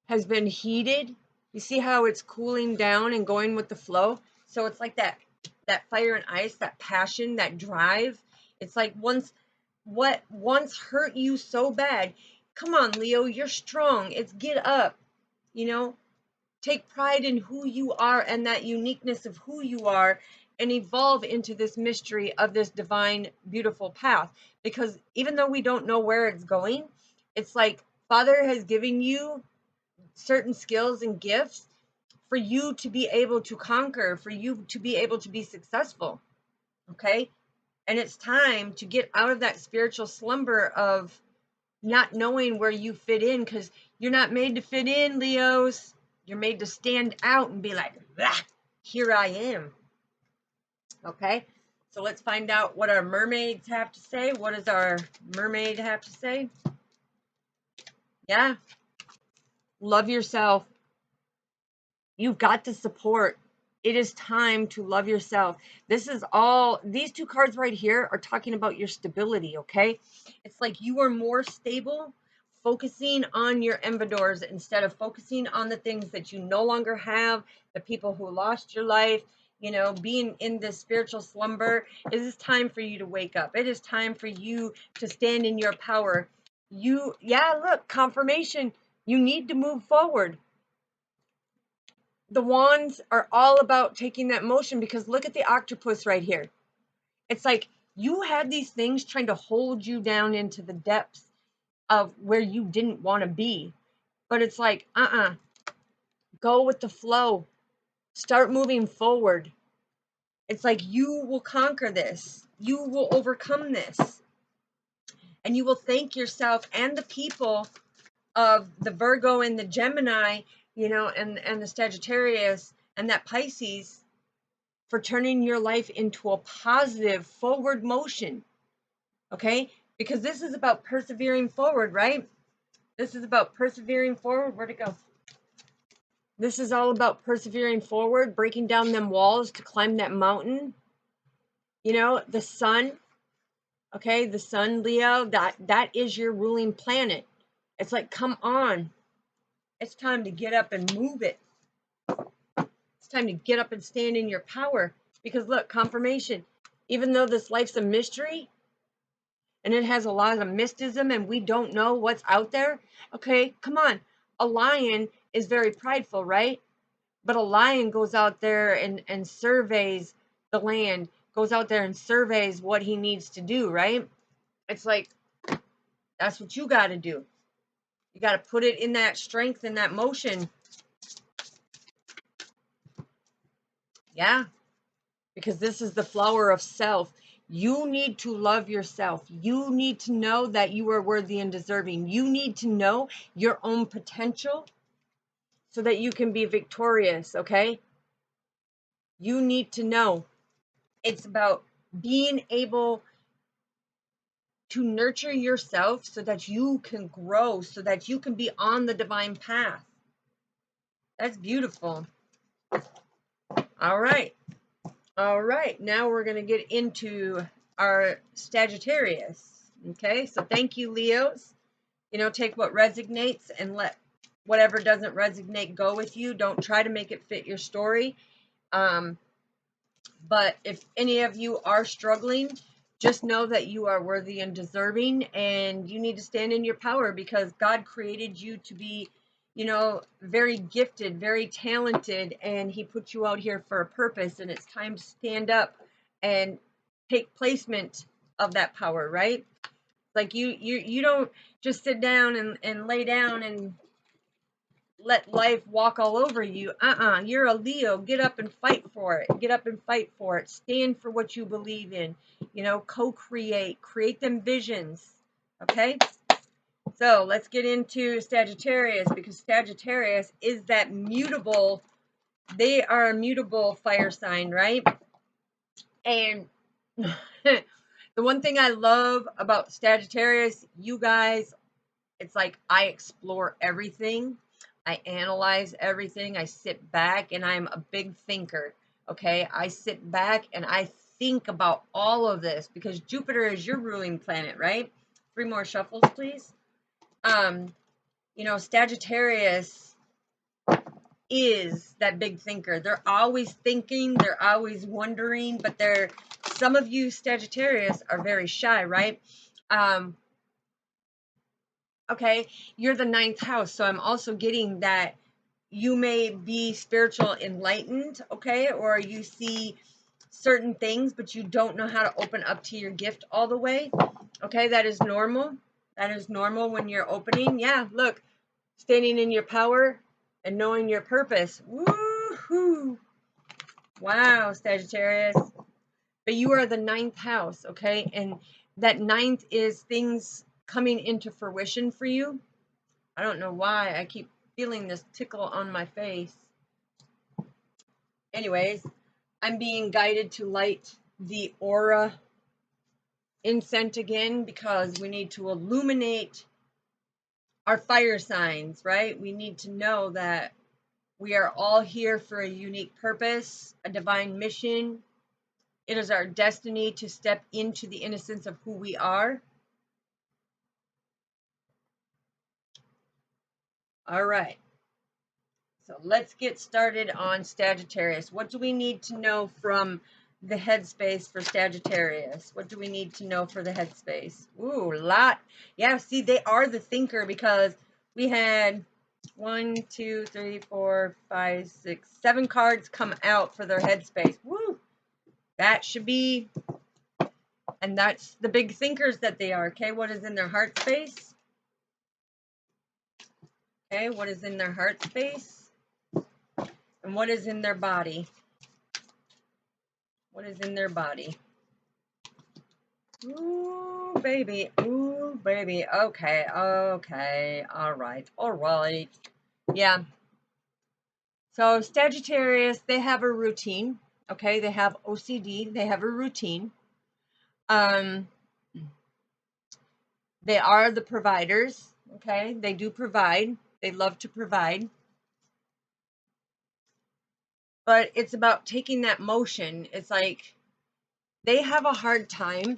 Speaker 1: has been heated, you see how it's cooling down and going with the flow? So it's like that fire and ice, that passion, that drive. It's like what once hurt you so bad, come on, Leo, you're strong. It's get up, you know? Take pride in who you are and that uniqueness of who you are, and evolve into this mystery of this divine, beautiful path. Because even though we don't know where it's going, it's like Father has given you certain skills and gifts for you to be able to conquer, for you to be able to be successful. Okay? And it's time to get out of that spiritual slumber of not knowing where you fit in, because you're not made to fit in, Leos. You're made to stand out and be like, ah, here I am. Okay? So let's find out what our mermaids have to say. What does our mermaid have to say? Yeah. Love yourself. You've got the support. It is time to love yourself. This is all, these 2 cards right here are talking about your stability, okay? It's like you are more stable, focusing on your envidors instead of focusing on the things that you no longer have, the people who lost your life, you know, being in this spiritual slumber. It is time for you to wake up. It is time for you to stand in your power. Look, confirmation. You need to move forward. The wands are all about taking that motion, because look at the octopus right here. It's like you had these things trying to hold you down into the depths of where you didn't want to be. But it's like, go with the flow. Start moving forward. It's like you will conquer this. You will overcome this. And you will thank yourself and the people of the Virgo and the Gemini, you know, and the Sagittarius and that Pisces, for turning your life into a positive forward motion. Okay? Because this is about persevering forward, right? This is about persevering forward. Where'd it go? This is all about persevering forward, breaking down them walls to climb that mountain. You know, the sun, okay, the sun, Leo, that is your ruling planet. It's like, come on. It's time to get up and move it. It's time to get up and stand in your power. Because look, confirmation. Even though this life's a mystery and it has a lot of mysticism and we don't know what's out there, okay, come on. A lion is very prideful, right? But a lion goes out there and surveys the land, goes out there and surveys what he needs to do, right? It's like, that's what you got to do. You got to put it in that strength, in that motion. Yeah, because this is the flower of self. You need to love yourself. You need to know that you are worthy and deserving. You need to know your own potential so that you can be victorious, okay? You need to know. It's about being able to nurture yourself so that you can grow, so that you can be on the divine path. That's beautiful. All right. All right. Now we're going to get into our Sagittarius. Okay. So thank you, Leos. You know, take what resonates and let whatever doesn't resonate go with you. Don't try to make it fit your story. But if any of you are struggling, just know that you are worthy and deserving, and you need to stand in your power because God created you to be, you know, very gifted, very talented, and He put you out here for a purpose, and it's time to stand up and take placement of that power, right? Like you don't just sit down and lay down and let life walk all over you. You're a Leo. Get up and fight for it. Get up and fight for it. Stand for what you believe in. You know, co-create. Create them visions. Okay? So let's get into Sagittarius, because Sagittarius is that mutable. They are a mutable fire sign, right? And the one thing I love about Sagittarius, you guys, it's like I explore everything. I analyze everything. I sit back and I'm a big thinker. Okay. I sit back and I think about all of this because Jupiter is your ruling planet, right? 3 more shuffles, please. You know, Sagittarius is that big thinker. They're always thinking, they're always wondering, but some of you Sagittarius are very shy, right? Okay, you're the 9th house, so I'm also getting that you may be spiritual enlightened, okay, or you see certain things, but you don't know how to open up to your gift all the way. Okay, that is normal. That is normal when you're opening. Yeah, look, standing in your power and knowing your purpose. Woohoo! Wow, Sagittarius. But you are the 9th house, okay, and that 9th is things coming into fruition for you. I don't know why I keep feeling this tickle on my face. Anyways, I'm being guided to light the aura incense again because we need to illuminate our fire signs, right? We need to know that we are all here for a unique purpose, a divine mission. It is our destiny to step into the innocence of who we are. All right. So let's get started on Sagittarius. What do we need to know from the headspace for Sagittarius? What do we need to know for the headspace? Ooh, a lot. Yeah, see, they are the thinker because we had 1, 2, 3, 4, 5, 6, 7 cards come out for their headspace. Woo! That should be, and that's the big thinkers that they are. Okay, what is in their heart space? Okay, what is in their heart space? And what is in their body? What is in their body? Ooh, baby. Ooh, baby. Okay. Okay. All right. All right. Yeah. So Sagittarius, they have a routine. Okay, they have OCD, they have a routine. They are the providers. Okay, they do provide, they love to provide, but it's about taking that motion. It's like they have a hard time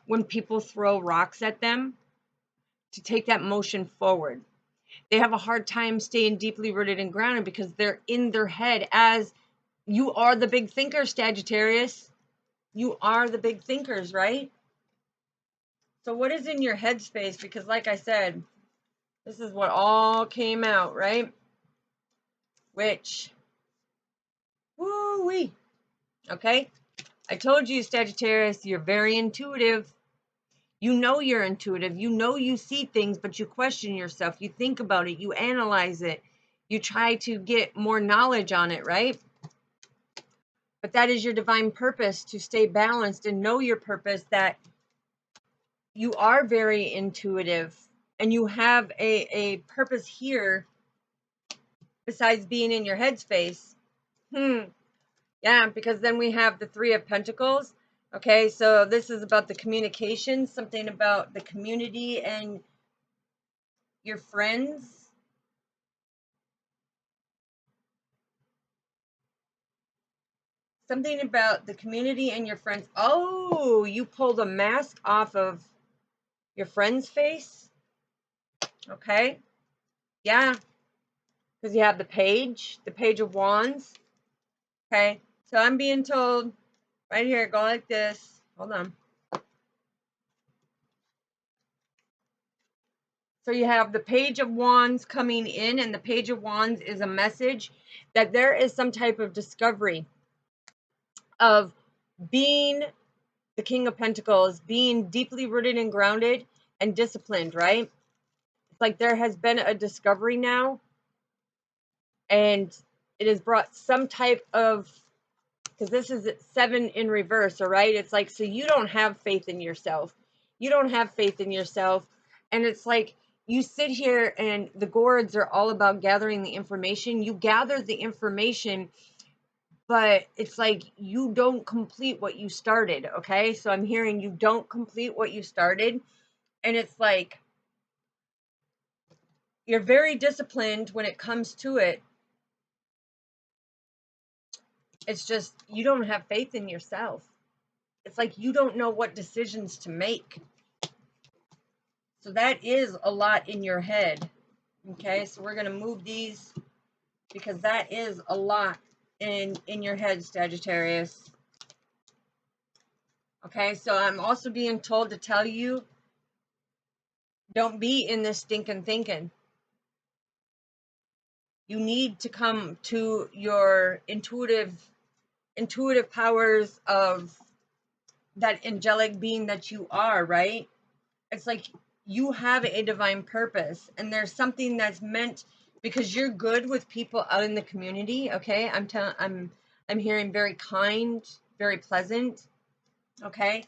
Speaker 1: when people throw rocks at them to take that motion forward. They have a hard time staying deeply rooted and grounded because they're in their head. As you are the big thinker, Sagittarius. You are the big thinkers, right? So what is in your headspace? Because like I said, this is what all came out, right? Which, woo-wee. Okay? I told you, Sagittarius, you're very intuitive. You know you're intuitive. You know you see things, but you question yourself. You think about it. You analyze it. You try to get more knowledge on it, right? But that is your divine purpose, to stay balanced and know your purpose, that you are very intuitive and you have a purpose here besides being in your headspace. Yeah, because then we have the Three of Pentacles. Okay, so this is about the communication, something about the community and your friends. Something about the community and your friends. Oh, you pulled a mask off of your friend's face. Okay. Yeah, because you have the Page of Wands. Okay. So I'm being told right here, go like this. Hold on. So you have the Page of Wands coming in, and the Page of Wands is a message that there is some type of discovery of being the King of Pentacles, being deeply rooted and grounded and disciplined, right? It's like there has been a discovery now, and it has brought some type of, because this is 7 in reverse, all right? It's like, so you don't have faith in yourself. You don't have faith in yourself. And it's like, you sit here and the gourds are all about gathering the information. You gather the information, but it's like you don't complete what you started, okay? So I'm hearing you don't complete what you started. And it's like, you're very disciplined when it comes to it. It's just, you don't have faith in yourself. It's like you don't know what decisions to make. So that is a lot in your head. Okay, so we're going to move these because that is a lot in your head, Sagittarius. Okay, so I'm also being told to tell you, don't be in this stinking thinking. You need to come to your intuitive powers of that angelic being that you are, right? It's like you have a divine purpose, and there's something that's meant, because you're good with people out in the community. Okay, I'm hearing very kind, very pleasant. Okay,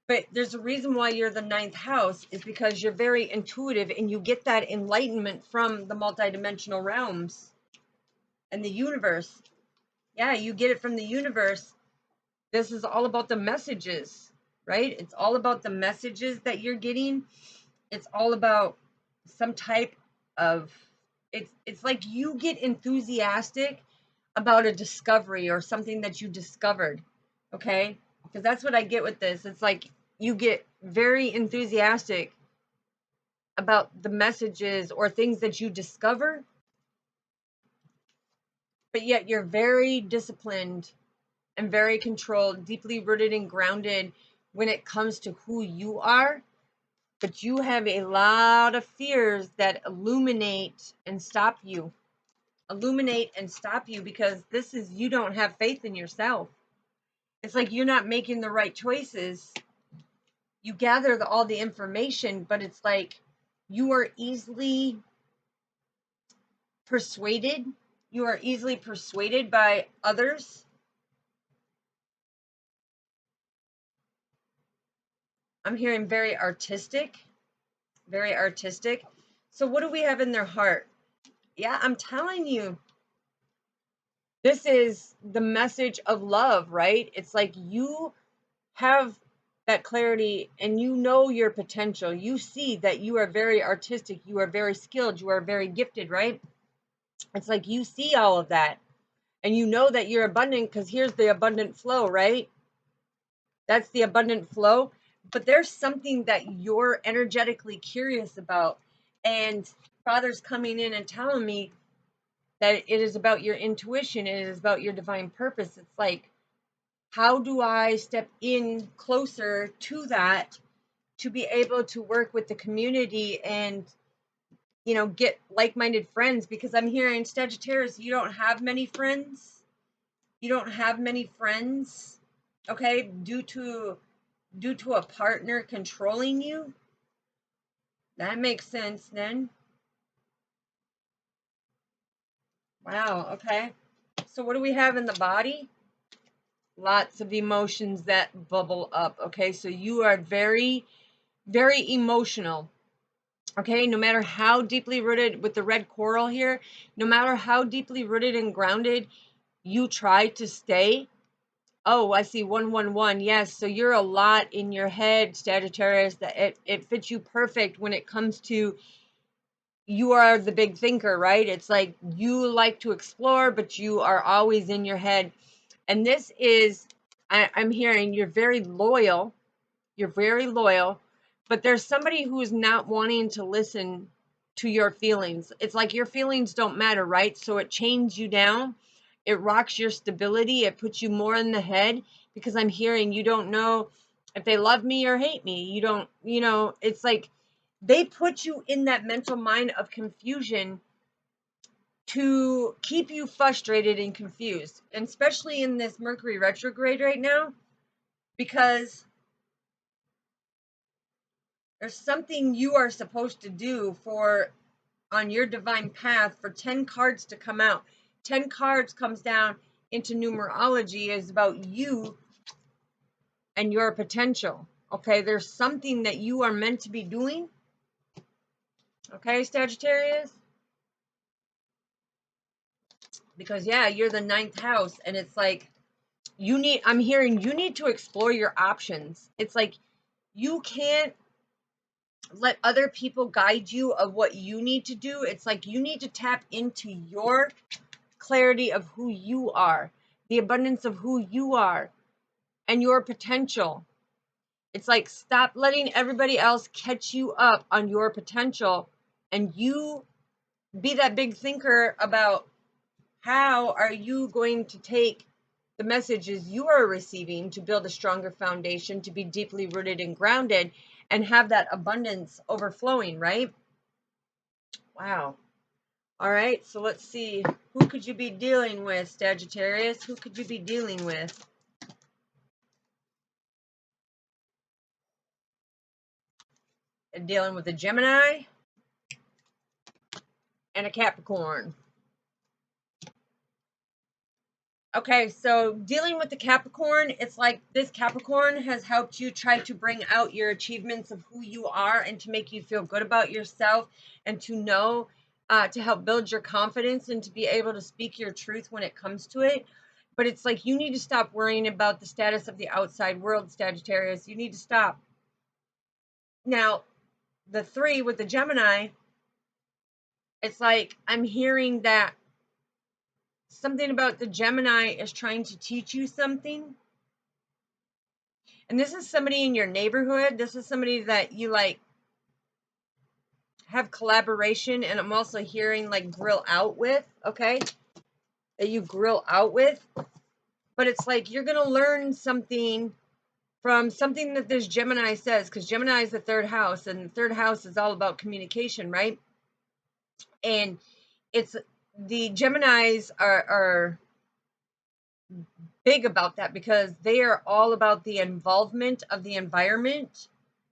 Speaker 1: but there's a reason why you're the 9th house, is because you're very intuitive and you get that enlightenment from the multidimensional realms and the universe. Yeah, you get it from the universe. This is all about the messages, right? It's all about the messages that you're getting. It's all about some type of, it's like you get enthusiastic about a discovery or something that you discovered. Okay, because that's what I get with this. It's like you get very enthusiastic about the messages or things that you discover, but yet you're very disciplined and very controlled, deeply rooted and grounded when it comes to who you are. But you have a lot of fears that illuminate and stop you. Illuminate and stop you, because this is, you don't have faith in yourself. It's like you're not making the right choices. You gather all the information, but it's like you are easily persuaded. You are easily persuaded by others. I'm hearing very artistic, very artistic. So what do we have in their heart? Yeah, I'm telling you, this is the message of love, right? It's like you have that clarity and you know your potential. You see that you are very artistic, you are very skilled, you are very gifted, right? It's like you see all of that and you know that you're abundant because here's the abundant flow, right? That's the abundant flow. But there's something that you're energetically curious about. And Father's coming in and telling me that it is about your intuition, it is about your divine purpose. It's like, how do I step in closer to that to be able to work with the community and, you know, get like-minded friends? Because I'm hearing, Sagittarius, you don't have many friends. You don't have many friends, okay, due to a partner controlling you. That makes sense then. Wow, okay. So what do we have in the body? Lots of emotions that bubble up, okay? So you are very, very emotional, okay? No matter how deeply rooted, with the red coral here, no matter how deeply rooted and grounded you try to stay. Oh, I see 111. Yes, so you're a lot in your head, Sagittarius, that it fits you perfect when it comes to, you are the big thinker, right? It's like you like to explore, but you are always in your head. And this is, I'm hearing you're very loyal. You're very loyal, but there's somebody who's not wanting to listen to your feelings. It's like your feelings don't matter, right? So it chains you down. It rocks your stability. It puts you more in the head, because I'm hearing you don't know if they love me or hate me. You don't, you know, it's like they put you in that mental mind of confusion to keep you frustrated and confused, and especially in this Mercury retrograde right now, because there's something you are supposed to do for, on your divine path, for 10 cards to come out. 10 cards comes down into numerology is about you and your potential. Okay, there's something that you are meant to be doing. Okay, Sagittarius? Because yeah, you're the 9th house, and it's like you need, I'm hearing you need to explore your options. It's like you can't let other people guide you of what you need to do. It's like you need to tap into your clarity of who you are, the abundance of who you are, and your potential. It's like stop letting everybody else catch you up on your potential, and you be that big thinker about how are you going to take the messages you are receiving to build a stronger foundation, to be deeply rooted and grounded, and have that abundance overflowing, right? Wow. All right, so let's see. Who could you be dealing with, Sagittarius? Who could you be dealing with? Dealing with a Gemini and a Capricorn. Okay, so dealing with the Capricorn, it's like this Capricorn has helped you try to bring out your achievements of who you are and to make you feel good about yourself, and to know, to help build your confidence and to be able to speak your truth when it comes to it. But it's like you need to stop worrying about the status of the outside world, Sagittarius. You need to stop. Now, the 3 with the Gemini, it's like I'm hearing that something about the Gemini is trying to teach you something. And this is somebody in your neighborhood. This is somebody that you like have collaboration, and I'm also hearing like grill out with, okay? That you grill out with. But it's like you're going to learn something from something that this Gemini says, because Gemini is the 3rd house, and the 3rd house is all about communication, right? And it's the Geminis are big about that because they are all about the involvement of the environment.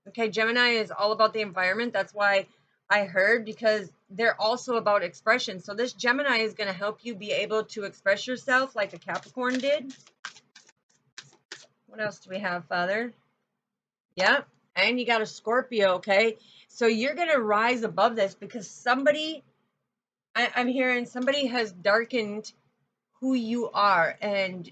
Speaker 1: Okay, Gemini is all about the environment. That's why I heard, because they're also about expression. So this Gemini is going to help you be able to express yourself like a Capricorn did. What else do we have, Father? Yeah, and you got a Scorpio, okay? So you're going to rise above this because somebody, I'm hearing somebody has darkened who you are. And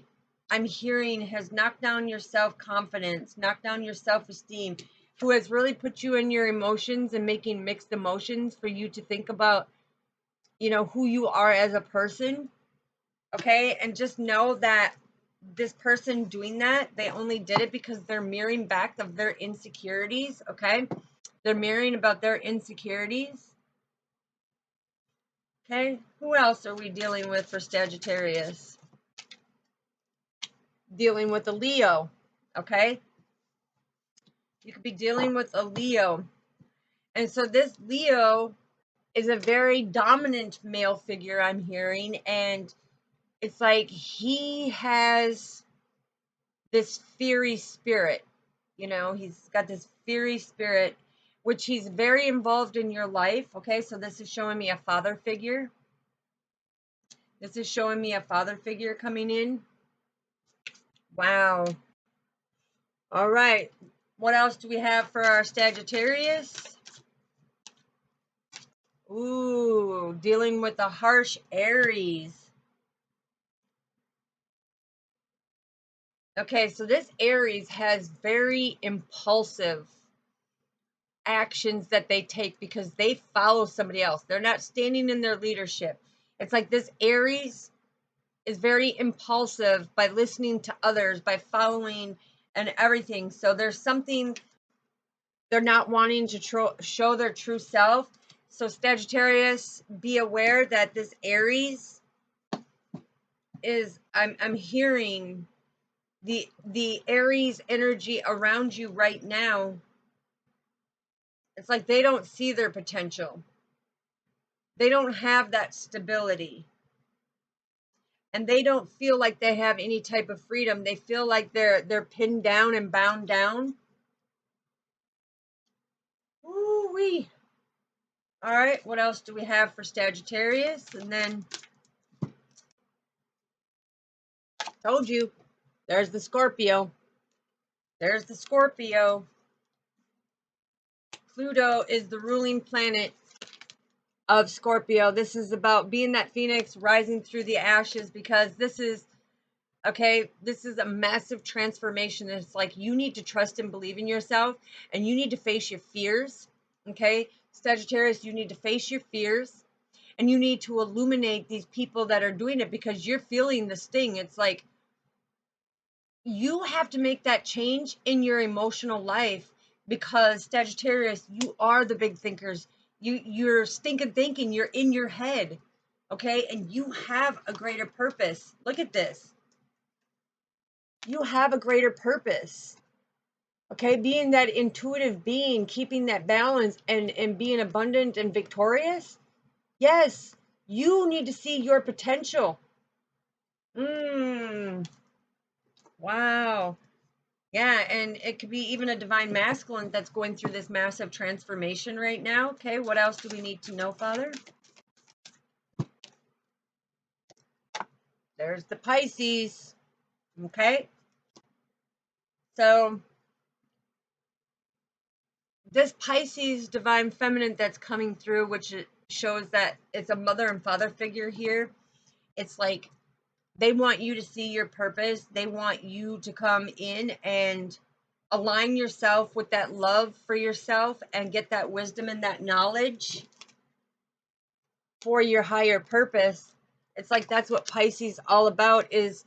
Speaker 1: I'm hearing has knocked down your self-confidence, knocked down your self-esteem, who has really put you in your emotions and making mixed emotions for you to think about, you know, who you are as a person. Okay. And just know that this person doing that, they only did it because they're mirroring back of their insecurities. Okay. They're mirroring about their insecurities. Okay. Who else are we dealing with for Sagittarius? Dealing with a Leo. Okay. You could be dealing with a Leo. And so this Leo is a very dominant male figure, I'm hearing. And it's like he has this fiery spirit. You know, he's got this fiery spirit, which he's very involved in your life. Okay, so this is showing me a father figure. This is showing me a father figure coming in. Wow. All right. What else do we have for our Sagittarius? Ooh, dealing with the harsh Aries. Okay, so this Aries has very impulsive actions that they take because they follow somebody else. They're not standing in their leadership. It's like this Aries is very impulsive by listening to others, by following and everything. So there's something they're not wanting to show their true self. So Sagittarius, be aware that this Aries is, I'm hearing the Aries energy around you right now. It's like they don't see their potential. They don't have that stability. And they don't feel like they have any type of freedom. They feel like they're pinned down and bound down. Ooh-wee. All right, what else do we have for Sagittarius? And then, told you, there's the Scorpio. There's the Scorpio. Pluto is the ruling planet of Scorpio. This is about being that phoenix rising through the ashes, because this is, okay, this is a massive transformation. It's like you need to trust and believe in yourself, and you need to face your fears. Okay, Sagittarius, you need to face your fears, and you need to illuminate these people that are doing it, because you're feeling this thing. It's like you have to make that change in your emotional life, because Sagittarius, you are the big thinkers. You're stinking thinking, you're in your head. Okay, and you have a greater purpose. Look at this. You have a greater purpose. Okay, being that intuitive being, keeping that balance, and being abundant and victorious. Yes, you need to see your potential. Wow. Yeah, and it could be even a divine masculine that's going through this massive transformation right now. Okay, what else do we need to know, Father? There's the Pisces. Okay, so this Pisces divine feminine that's coming through, which it shows that it's a mother and father figure here. It's like they want you to see your purpose. They want you to come in and align yourself with that love for yourself and get that wisdom and that knowledge for your higher purpose. It's like that's what Pisces all about, is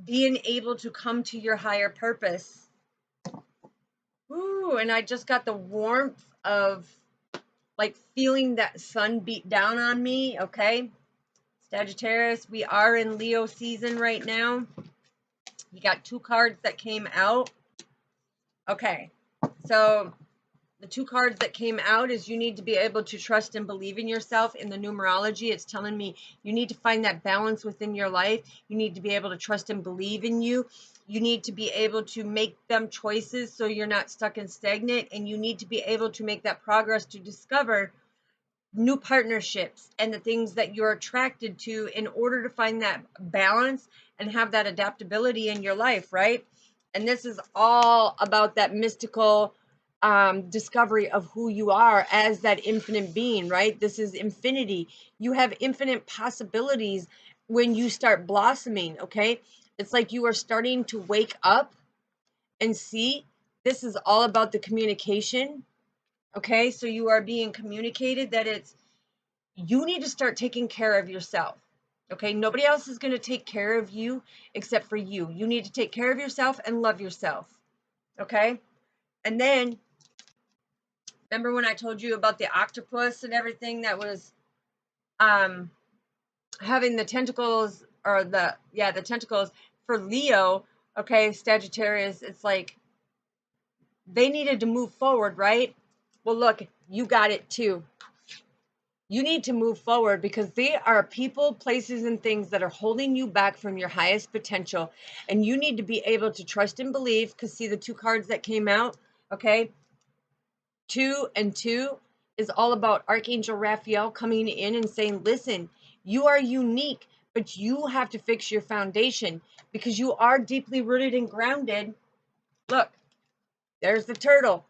Speaker 1: being able to come to your higher purpose. Ooh, and I just got the warmth of like feeling that sun beat down on me. Okay, Sagittarius, we are in Leo season right now. You got two cards that came out. Okay, so the two cards that came out is you need to be able to trust and believe in yourself. In the numerology, it's telling me you need to find that balance within your life. You need to be able to trust and believe in you. You need to be able to make them choices so you're not stuck and stagnant. And you need to be able to make that progress to discover new partnerships and the things that you're attracted to in order to find that balance and have that adaptability in your life, right? And this is all about that mystical discovery of who you are as that infinite being, right? This is infinity. You have infinite possibilities when you start blossoming, okay? It's like you are starting to wake up and see this is all about the communication, okay? So you are being communicated that it's, you need to start taking care of yourself, okay? Nobody else is going to take care of you except for you. You need to take care of yourself and love yourself, okay? And then, remember when I told you about the octopus and everything that was having the tentacles, or the tentacles for Leo, okay, Sagittarius, it's like they needed to move forward, right? Well, look, you got it too. You need to move forward because there are people, places, and things that are holding you back from your highest potential. And you need to be able to trust and believe, because see the two cards that came out, okay? 2 and 2 is all about Archangel Raphael coming in and saying, listen, you are unique, but you have to fix your foundation because you are deeply rooted and grounded. Look, there's the turtle.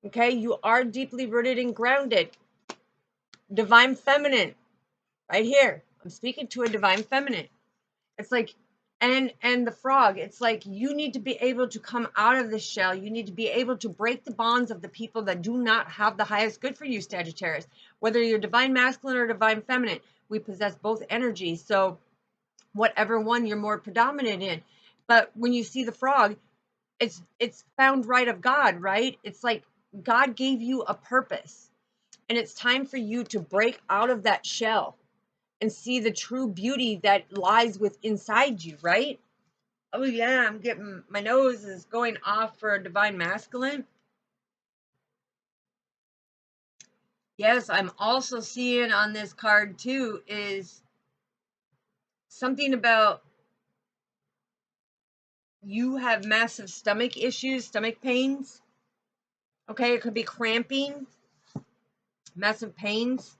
Speaker 1: Okay, you are deeply rooted and grounded. Divine feminine, right here. I'm speaking to a divine feminine. It's like, and the frog, it's like you need to be able to come out of the shell. You need to be able to break the bonds of the people that do not have the highest good for you, Sagittarius. Whether you're divine masculine or divine feminine, we possess both energies. So whatever one you're more predominant in. But when you see the frog, it's found right of God, right? It's like God gave you a purpose, and it's time for you to break out of that shell and see the true beauty that lies with inside you, right? Oh yeah, I'm getting, my nose is going off for a divine masculine. Yes, I'm also seeing on this card too is something about you have massive stomach issues, stomach pains. Okay, it could be cramping, massive pains,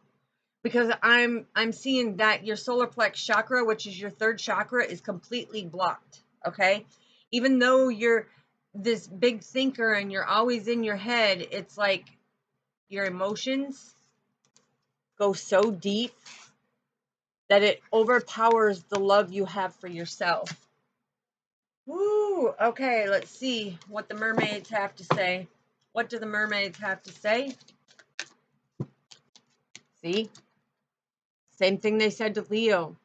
Speaker 1: because I'm seeing that your solar plex chakra, which is your third chakra, is completely blocked. Okay, even though you're this big thinker and you're always in your head, it's like your emotions go so deep that it overpowers the love you have for yourself. Woo! Okay, let's see what the mermaids have to say. What do the mermaids have to say? See? Same thing they said to Leo.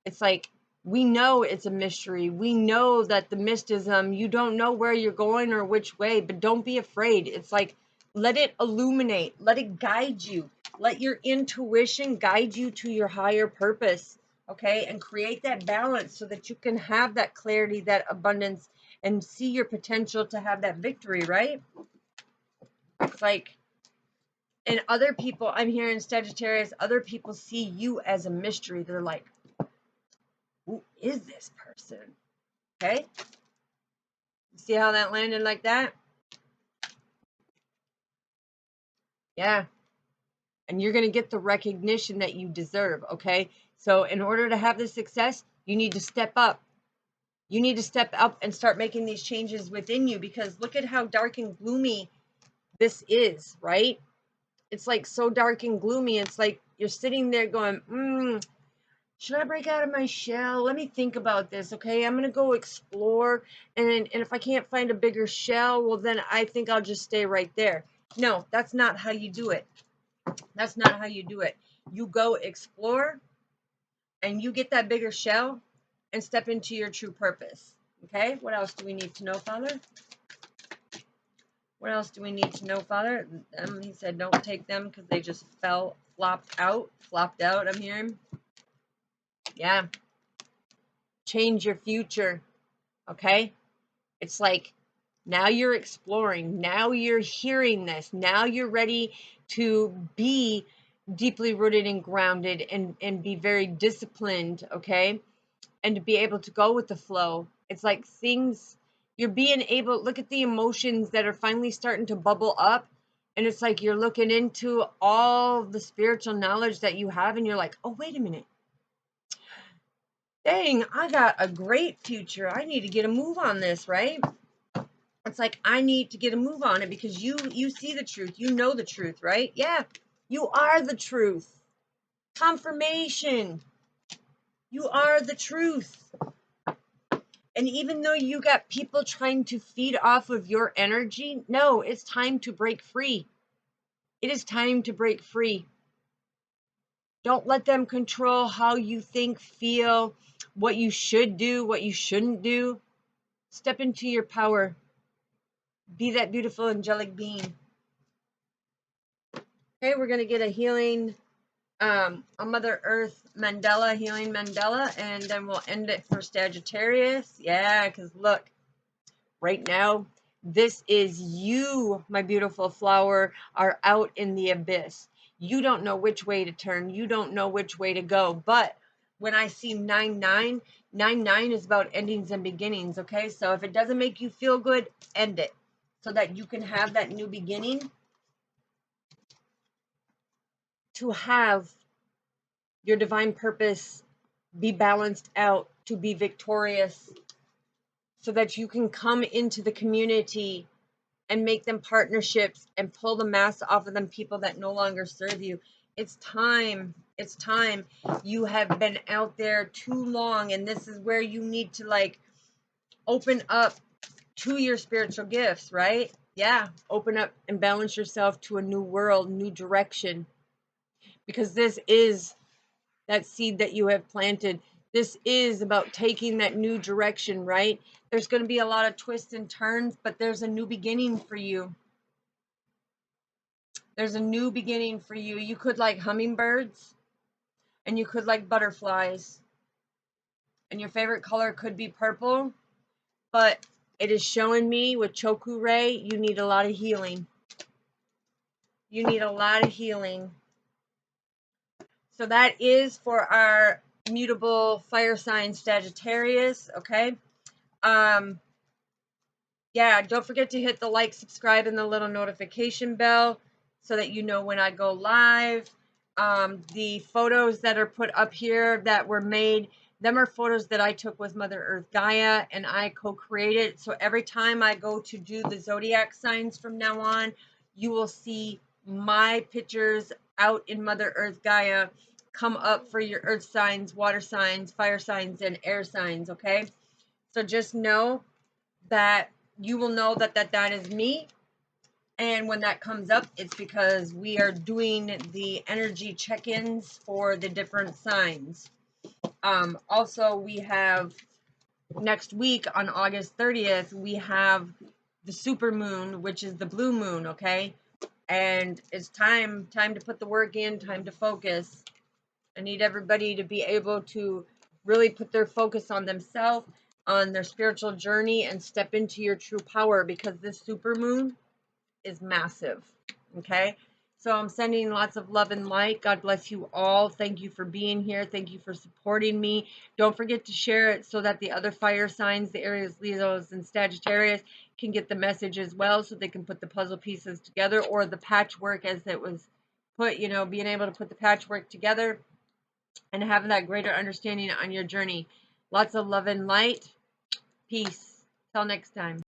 Speaker 1: It's like, we know it's a mystery. We know that the mysticism, you don't know where you're going or which way, but don't be afraid. It's like, let it illuminate, let it guide you. Let your intuition guide you to your higher purpose, okay? And create that balance so that you can have that clarity, that abundance, and see your potential to have that victory, right? It's like, and other people, I'm hearing Sagittarius, other people see you as a mystery. They're like, who is this person? Okay? See how that landed like that? Yeah. And you're going to get the recognition that you deserve, okay? So in order to have this success, you need to step up. You need to step up and start making these changes within you, because look at how dark and gloomy this is, right? It's like so dark and gloomy. It's like you're sitting there going, should I break out of my shell? Let me think about this, okay? I'm going to go explore, and if I can't find a bigger shell, well, then I think I'll just stay right there. No, that's not how you do it. That's not how you do it. You go explore, and you get that bigger shell, and step into your true purpose, okay? What else do we need to know, Father? What else do we need to know, Father? He said don't take them because they just flopped out, I'm hearing. Yeah. Change your future. Okay? It's like now you're exploring, now you're hearing this, now you're ready to be deeply rooted and grounded and be very disciplined, okay? And to be able to go with the flow. It's like things, you're being able, look at the emotions that are finally starting to bubble up. And it's like you're looking into all the spiritual knowledge that you have, and you're like, oh, wait a minute. Dang, I got a great future. I need to get a move on this, right? It's like I need to get a move on it because you see the truth. You know the truth, right? Yeah, you are the truth. Confirmation. You are the truth. And even though you got people trying to feed off of your energy, no, it's time to break free. It is time to break free. Don't let them control how you think, feel, what you should do, what you shouldn't do. Step into your power. Be that beautiful angelic being. Okay, we're going to get a healing, a Mother Earth Mandela, healing Mandela, and then we'll end it for Sagittarius. Yeah, because look, right now, this is you, my beautiful flower, are out in the abyss. You don't know which way to turn. You don't know which way to go. But when I see 9-9, 9-9 is about endings and beginnings, okay? So if it doesn't make you feel good, end it so that you can have that new beginning to have your divine purpose be balanced out, to be victorious, so that you can come into the community and make them partnerships and pull the mask off of them people that no longer serve you. It's time. It's time. You have been out there too long, and this is where you need to like open up to your spiritual gifts, right? Yeah, open up and balance yourself to a new world, new direction, because this is that seed that you have planted. This is about taking that new direction, right? There's going to be a lot of twists and turns, but there's a new beginning for you. There's a new beginning for you. You could like hummingbirds, and you could like butterflies, and your favorite color could be purple, but it is showing me with Choku Ray, you need a lot of healing. You need a lot of healing. So that is for our mutable fire sign Sagittarius, okay? Yeah, don't forget to hit the like, subscribe, and the little notification bell so that you know when I go live. The photos that are put up here that were made, them are photos that I took with Mother Earth Gaia, and I co-created. So every time I go to do the zodiac signs from now on, you will see my pictures out in Mother Earth Gaia come up for your earth signs, water signs, fire signs, and air signs, okay? So just know that you will know that that is me. And when that comes up, it's because we are doing the energy check-ins for the different signs. Also, we have next week on August 30th, we have the super moon, which is the blue moon, okay? And it's time to put the work in, time to focus. I need everybody to be able to really put their focus on themselves, on their spiritual journey, and step into your true power, because this super moon is massive. Okay? So I'm sending lots of love and light. God bless you all. Thank you for being here. Thank you for supporting me. Don't forget to share it so that the other fire signs, the Aries, Leos, and Sagittarius, can get the message as well, so they can put the puzzle pieces together, or the patchwork as it was put, you know, being able to put the patchwork together and having that greater understanding on your journey. Lots of love and light. Peace. Till next time.